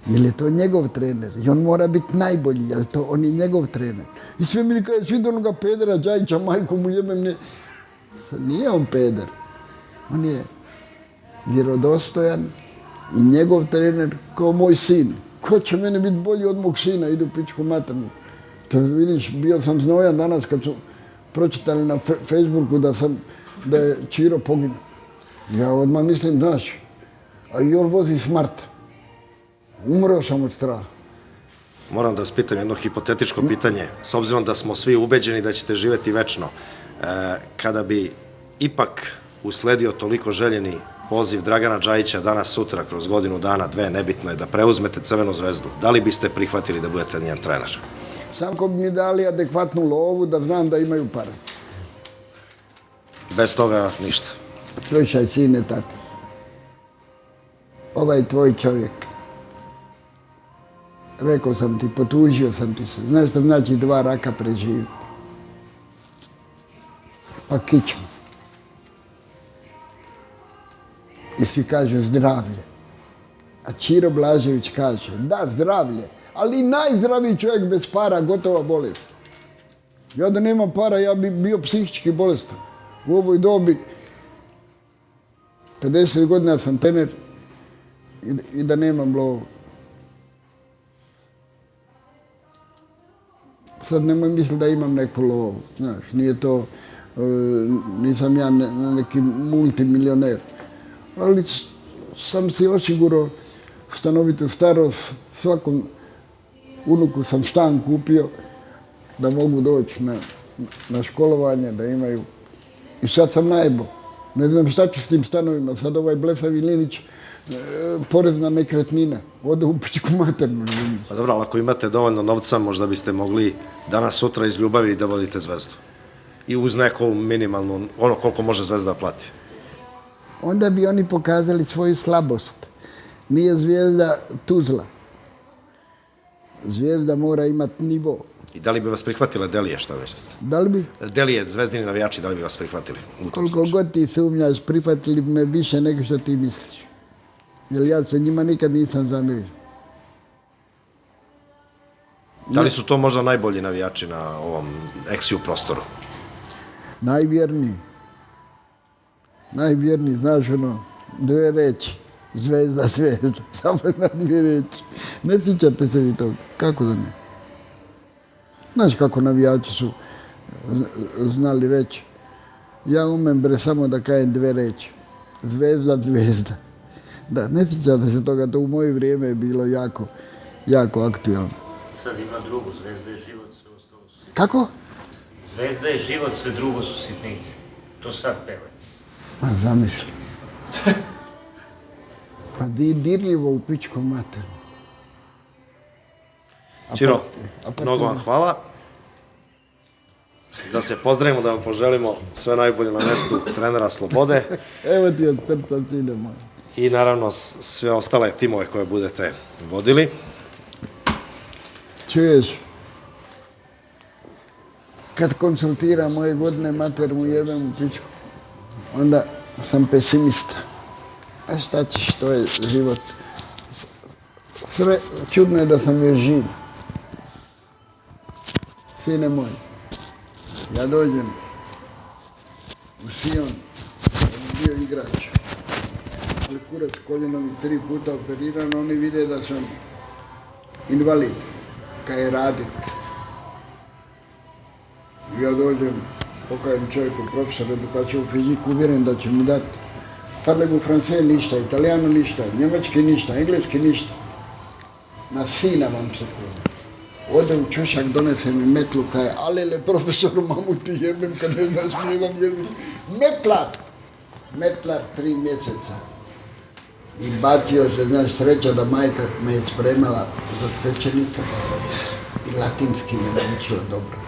Jer je to njegov trener i on mora biti najbolji, jer on je njegov trener. I sve mi kaže, svi do onoga pedera Džajića, majko mu jebem, ne. Nije on peder, on je vjerodostojan i njegov trener kao moj sin. Ko će mene biti bolji od mog sina, idu pičku maternu. To vidiš, bio sam znojan danas kad su pročitali na Facebooku da je Čiro poginuo. Ja odmah mislim, znaš, a i on vozi smrt. Umro sam od straha. Moram da vas pitam jedno hipotetičko pitanje. S obzirom da smo svi ubeđeni da ćete živjeti večno, kada bi ipak usledio toliko željeni poziv Dragana Džajića danas, sutra, kroz godinu dana, dve, nebitno je, da preuzmete Crvenu zvezdu, da li biste prihvatili da budete njen trener? Samo ko bi mi dali adekvatnu lovu da znam da imaju pare. Bez toga ništa. Slušaj, sine, tati. Ovaj tvoj čovjek. Rekao sam ti, potužio sam ti se. Znaš što znači 2 raka preživiti? Pa kičma. I svi kažu zdravlje. A Čiro Blažević kaže, da, zdravlje, ali najzdraviji čovjek bez para, gotova bolest. Ja da nemam para, ja bi bio psihički bolestan. U ovoj dobi, 50 godina sam trener i da nemam lovu. Sad nemoj misliti da imam neku lovu, znaš, nije to, nisam ja neki multimilioner. Ali sam si osigurao stanovitu starost, svakom unuku sam stan kupio da mogu doći na školovanje, da imaju. I sad sam najbo. Ne znam šta ću s tim stanovima. Sad ovaj blesavi Linić, porezna nekretnina, ode u pičku maternu. Pa dobro, ali ako imate dovoljno novca, možda biste mogli danas, sutra iz ljubavi da vodite zvezdu. I uz neku minimalnu, ono koliko može zvezda da plati. Onda bi oni pokazali svoju slabost. Nije zvijezda Tuzla. Zvijezda mora imati nivo. I da li bi vas prihvatile Delije, šta mislite? Da li bi? Delije, zvezdini navijači, da li bi vas prihvatili? Koliko god ti sumnjaš, prihvatili bi me više nego što ti misliš. Jer ja se njima nikad nisam zamirio. Da li su to možda najbolji navijači na ovom eksiju prostoru? Najvjerniji. Najvjerniji, znaš ono, 2 reči. Zvezda, zvezda. Samo zna 2 reči. Ne sjećate se vi toga. Kako da ne? Znaš kako navijači su znali reći. Ja umem bre samo da kajem 2 reči. Zvezda, zvezda. Da, ne sjećate se toga, to u moje vrijeme je bilo jako aktualno. Sad ima drugo, zvezda je život, sve ostalo su. Kako? Zvezda je život, sve drugo su sitnice. To sad pevaju. Ma zamisli. Pa dirljivo u pičkom materu. Čiro, mnogo vam hvala. Da se pozdravimo, da vam poželimo sve najbolje na mestu trenera Slobode. Evo ti od srca, sine moj. I naravno sve ostale timove koje budete vodili. Čuješ? Kad konsultiram moje godine, mater mu jebem u pičku. Onda sam pesimista. A šta ćeš, to je život. Sve čudno je da sam još živ. Sine moj, ja dođem u Sion, da bi bio igrač. Ali kurac koljenom 3 puta operiran, oni vide da sam invalid, kad je radit. Ja dođem, pokajem čovjeku, profesor edukacije u fiziku, uvjeren da će mi dati. Parlem u francais ništa, italijano ništa, njemački ništa, engleski ništa. Na sina vam se kujem. Ode u čošak, donese mi metlu, kaje, alele, profesoru, mamu ti jebem kad ne znaš mi jedan jezik. Metlar! Metlar 3 mjeseca. I bacio se, znaš, sreća da majka me je spremala za svećenika i latinski me naučila dobro.